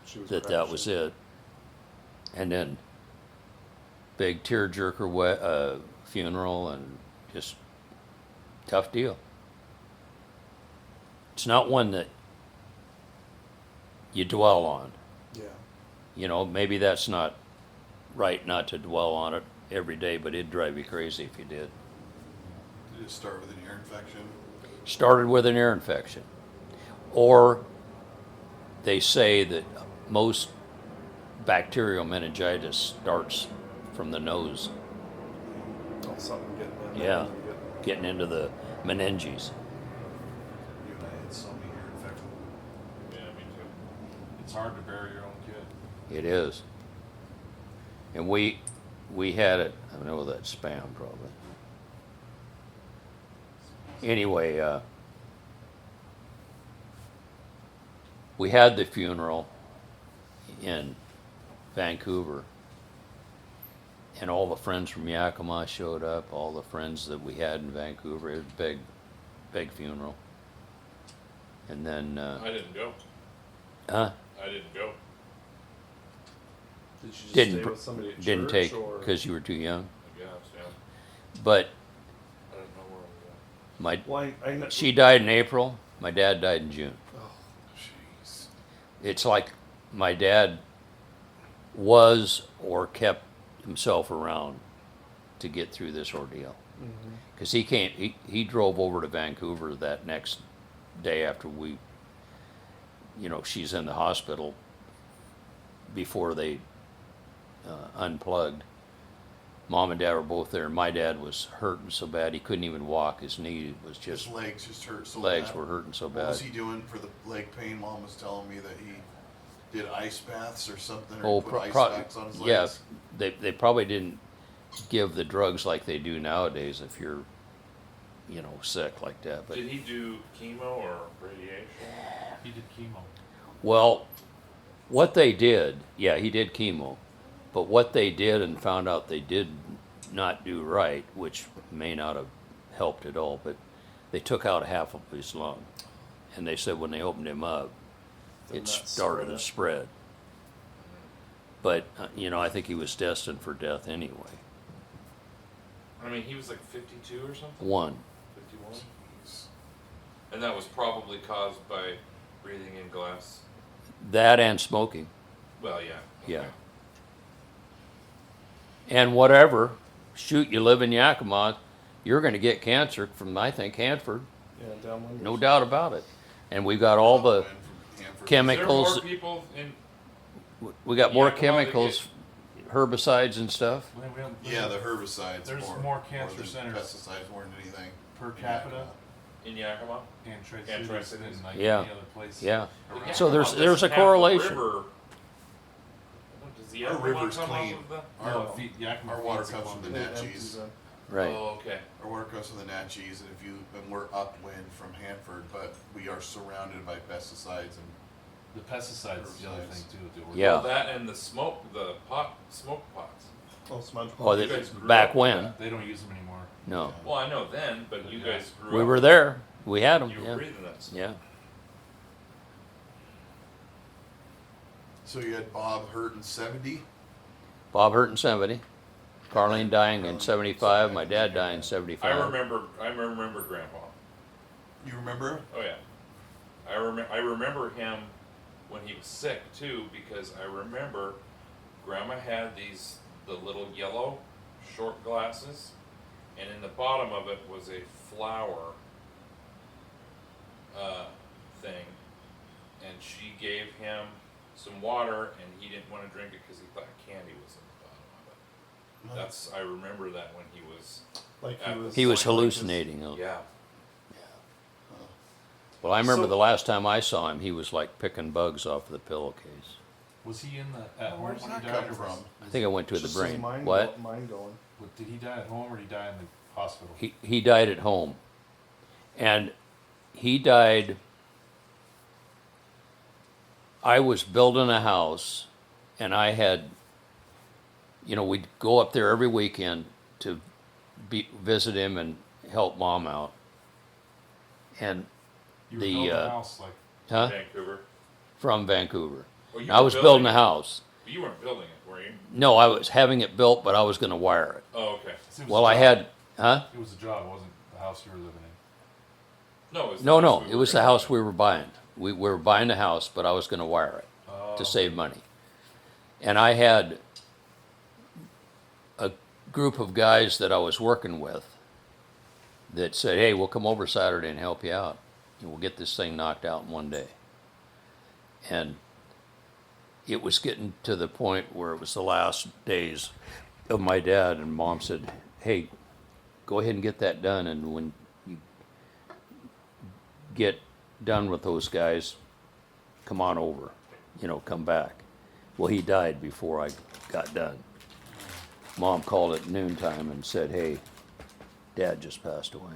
Speaker 3: She was
Speaker 1: that was
Speaker 3: crashing.
Speaker 1: it. And then big tearjerker funeral, and just tough deal. It's not one that you dwell on.
Speaker 3: Yeah.
Speaker 1: Maybe that's not right not to dwell on it every day, but it'd drive you crazy if you did.
Speaker 4: Did it start with an ear infection?
Speaker 1: Started with an ear infection. Or they say that most bacterial meningitis starts from the nose,
Speaker 3: Oh, something getting in there.
Speaker 1: Yeah. getting into the meninges.
Speaker 4: You and I had so many ear infections.
Speaker 5: Yeah, me too. It's hard to bury your own kid.
Speaker 1: It is. And we had it, I know that's spam probably. Anyway, we had the funeral in Vancouver, and all the friends from Yakima showed up, all the friends that we had in Vancouver. It was a big funeral. And then,
Speaker 2: I didn't go.
Speaker 1: huh?
Speaker 2: I didn't go.
Speaker 3: Did she just
Speaker 1: Didn't
Speaker 3: stay with somebody at
Speaker 1: Didn't
Speaker 3: church,
Speaker 1: take,
Speaker 3: or?
Speaker 1: because you were too young.
Speaker 2: I guess, yeah.
Speaker 1: But
Speaker 2: I didn't know where I was
Speaker 1: my,
Speaker 3: Well, I know.
Speaker 1: she died in April, my dad died in June.
Speaker 3: Oh,
Speaker 4: Jeez.
Speaker 1: It's like my dad was or kept himself around to get through this ordeal. Because he drove over to Vancouver that next day after she's in the hospital before they unplugged. Mom and Dad were both there. My dad was hurting so bad he couldn't even walk. His knee was
Speaker 4: His
Speaker 1: just,
Speaker 4: legs just hurt so
Speaker 1: legs
Speaker 4: bad.
Speaker 1: were hurting so
Speaker 4: What was
Speaker 1: bad.
Speaker 4: he doing for the leg pain? Mom was telling me that he did ice baths or something, or
Speaker 1: Oh,
Speaker 4: put ice packs on his legs.
Speaker 1: yeah, they probably didn't give the drugs like they do nowadays if you're, sick like that. But
Speaker 2: Did he do chemo or radiation?
Speaker 5: He did chemo.
Speaker 1: well, what they did, yeah, he did chemo, but what they did and found out they did not do right, which may not have helped at all, but they took out half of his lung, and they said when they opened him up,
Speaker 3: Then
Speaker 1: it
Speaker 3: that
Speaker 1: started to
Speaker 3: spread.
Speaker 1: spread. But I think he was destined for death anyway.
Speaker 2: I mean, he was like 52 or something?
Speaker 1: One,
Speaker 2: 51? And that was probably caused by breathing in glass.
Speaker 1: that and smoking,
Speaker 2: Well, yeah.
Speaker 1: yeah.
Speaker 2: okay.
Speaker 1: And whatever, shoot, you live in Yakima, you're going to get cancer from, I think, Hanford,
Speaker 3: Yeah, downwind.
Speaker 1: no doubt about it. And we've got all the
Speaker 4: From Hanford.
Speaker 1: chemicals,
Speaker 2: Is there more people in?
Speaker 1: we got more
Speaker 2: Yakima that
Speaker 1: chemicals, herbicides and stuff.
Speaker 4: Yeah, the herbicides.
Speaker 5: There's more cancer
Speaker 4: than
Speaker 5: centers.
Speaker 4: Pesticides more than anything.
Speaker 5: Per
Speaker 4: in
Speaker 5: capita
Speaker 4: Yakima.
Speaker 2: In Yakima?
Speaker 5: and
Speaker 2: And
Speaker 5: Tri-Cities
Speaker 2: Tri-Cities.
Speaker 5: than like
Speaker 1: Yeah.
Speaker 5: any other place.
Speaker 1: Yeah.
Speaker 5: around.
Speaker 1: So there's
Speaker 2: Yakima
Speaker 1: a
Speaker 2: doesn't have the
Speaker 1: correlation.
Speaker 2: river. Does the
Speaker 4: Our
Speaker 2: Yakima
Speaker 4: river's
Speaker 2: come
Speaker 4: clean.
Speaker 2: off of the?
Speaker 4: Our,
Speaker 5: No, Yakima
Speaker 4: our water
Speaker 5: feeds
Speaker 4: comes from the
Speaker 5: Columbia.
Speaker 3: It
Speaker 4: Natchez.
Speaker 3: empties in.
Speaker 1: Right.
Speaker 2: Oh, okay.
Speaker 4: Our water comes from the Natchez, and we're upwind from Hanford, but we are surrounded by pesticides and
Speaker 5: The pesticides is the other thing too. that we're-
Speaker 1: Yeah.
Speaker 2: Well, that and the smoke pots.
Speaker 3: Oh, smudge.
Speaker 1: Oh,
Speaker 2: You
Speaker 1: they-
Speaker 2: guys grew
Speaker 1: back
Speaker 2: up with
Speaker 1: when?
Speaker 2: that.
Speaker 5: They don't use them anymore.
Speaker 1: No.
Speaker 2: Well, I know then, but you guys grew up.
Speaker 1: We were there. We had them.
Speaker 2: You were
Speaker 1: Yeah.
Speaker 2: breathing that.
Speaker 1: Yeah.
Speaker 4: so you had Bob hurt in 70.
Speaker 1: Bob hurt in 70. Carlene dying in 75. My dad died in
Speaker 2: I
Speaker 1: 75.
Speaker 2: remember Grandpa.
Speaker 4: You remember?
Speaker 2: Oh yeah. I remember him when he was sick too, because I remember Grandma had the little yellow short glasses, and in the bottom of it was a flower thing, and she gave him some water, and he didn't want to drink it because he thought candy was in the bottom of it. That's I remember that when he was
Speaker 3: Like
Speaker 1: He was
Speaker 2: Like
Speaker 1: hallucinating.
Speaker 2: yeah.
Speaker 1: Well, I remember
Speaker 3: So-
Speaker 1: the last time I saw him, he was like picking bugs off the pillowcase.
Speaker 5: Was he in at home
Speaker 4: Where'd
Speaker 5: when
Speaker 4: that
Speaker 5: he died?
Speaker 4: come
Speaker 5: or
Speaker 4: from?
Speaker 5: was-
Speaker 1: I think I went to the
Speaker 3: Just
Speaker 1: brain.
Speaker 3: Mind
Speaker 1: What?
Speaker 3: Mind going.
Speaker 5: Did he die at home or did he die in the hospital?
Speaker 1: He died at home. And he died. I was building a house, and I had, we'd go up there every weekend to visit him and help Mom out. And
Speaker 5: You were
Speaker 1: the,
Speaker 5: building a
Speaker 1: uh,
Speaker 5: house like
Speaker 1: huh?
Speaker 2: Vancouver.
Speaker 1: From Vancouver.
Speaker 2: Oh, you
Speaker 1: I
Speaker 2: were
Speaker 1: was building a house.
Speaker 2: But you weren't building it, were you?
Speaker 1: No, I was having it built, but I was going to wire it.
Speaker 2: Oh, okay.
Speaker 5: it was
Speaker 1: Well,
Speaker 5: a
Speaker 1: I
Speaker 5: job.
Speaker 1: had, huh?
Speaker 5: It was a job. It wasn't the house you were living in.
Speaker 2: No, it was the
Speaker 1: No,
Speaker 2: house
Speaker 1: no,
Speaker 2: we
Speaker 1: it
Speaker 2: were
Speaker 1: was the
Speaker 2: gonna
Speaker 1: house
Speaker 2: buy.
Speaker 1: we were buying. We were buying the house, but I was going to wire it
Speaker 5: Oh.
Speaker 1: to save money. And I had a group of guys that I was working with that said, hey, we'll come over Saturday and help you out. And we'll get this thing knocked out in one day. And it was getting to the point where it was the last days of my dad, and Mom said, hey, go ahead and get that done, and when you get done with those guys, come on over, come back. Well, he died before I got done. Mom called at noontime and said, hey, Dad just passed away.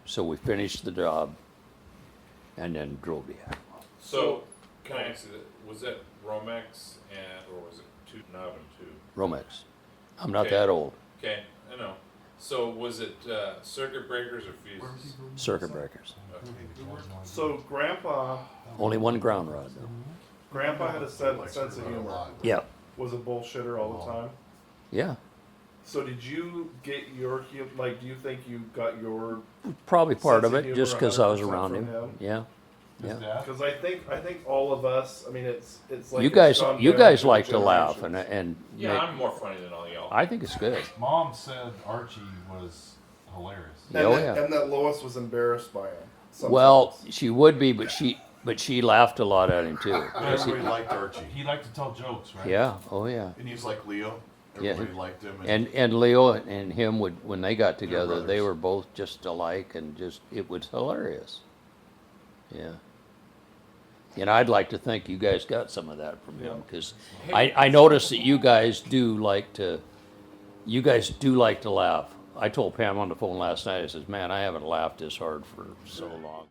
Speaker 1: So we finished the job and then drove to Yakima.
Speaker 2: So, can I ask you, was that Romex or was it Navin too?
Speaker 1: Romex. I'm not
Speaker 2: Okay.
Speaker 1: that old.
Speaker 2: Okay, I know. So was it circuit breakers or fuses?
Speaker 1: Circuit breakers.
Speaker 2: Okay.
Speaker 3: So Grandpa
Speaker 1: Only one ground rod, though.
Speaker 3: Grandpa had a sense of humor.
Speaker 1: Yeah.
Speaker 3: Was a bullshitter all the time.
Speaker 1: Yeah.
Speaker 3: So did you get your like? Do you think you got your?
Speaker 1: Probably part
Speaker 3: Sense
Speaker 1: of
Speaker 3: of
Speaker 1: it,
Speaker 3: humor
Speaker 1: just because I was
Speaker 3: 100%
Speaker 1: around
Speaker 3: from
Speaker 1: him.
Speaker 3: him?
Speaker 1: Yeah.
Speaker 5: His
Speaker 1: Yeah.
Speaker 5: dad?
Speaker 3: Because I think all of us. I mean, it's like
Speaker 1: You
Speaker 3: it's
Speaker 1: guys,
Speaker 3: gone
Speaker 1: you
Speaker 3: down
Speaker 1: guys
Speaker 3: through
Speaker 1: like to laugh,
Speaker 3: generations.
Speaker 1: and
Speaker 2: Yeah,
Speaker 1: make-
Speaker 2: I'm more funny than all y'all.
Speaker 1: I think it's good.
Speaker 5: Mom said Archie was hilarious.
Speaker 3: And,
Speaker 1: Oh,
Speaker 3: that,
Speaker 1: yeah.
Speaker 3: and that Lois was embarrassed by him. Sometimes.
Speaker 1: Well, she would be, but she laughed a lot at him too.
Speaker 4: Everybody liked Archie.
Speaker 5: He liked to tell jokes, right?
Speaker 1: Yeah. Oh yeah.
Speaker 4: And he was like Leo.
Speaker 1: Yeah.
Speaker 4: Everybody liked him.
Speaker 1: And Leo and him would, when they got together, they
Speaker 4: brothers.
Speaker 1: were both just alike, and just it was hilarious. Yeah. And I'd like to think you guys got some of that from him, because I noticed that you guys do like to laugh. I told Pam on the phone last night, I says, man, I haven't laughed this hard for so long.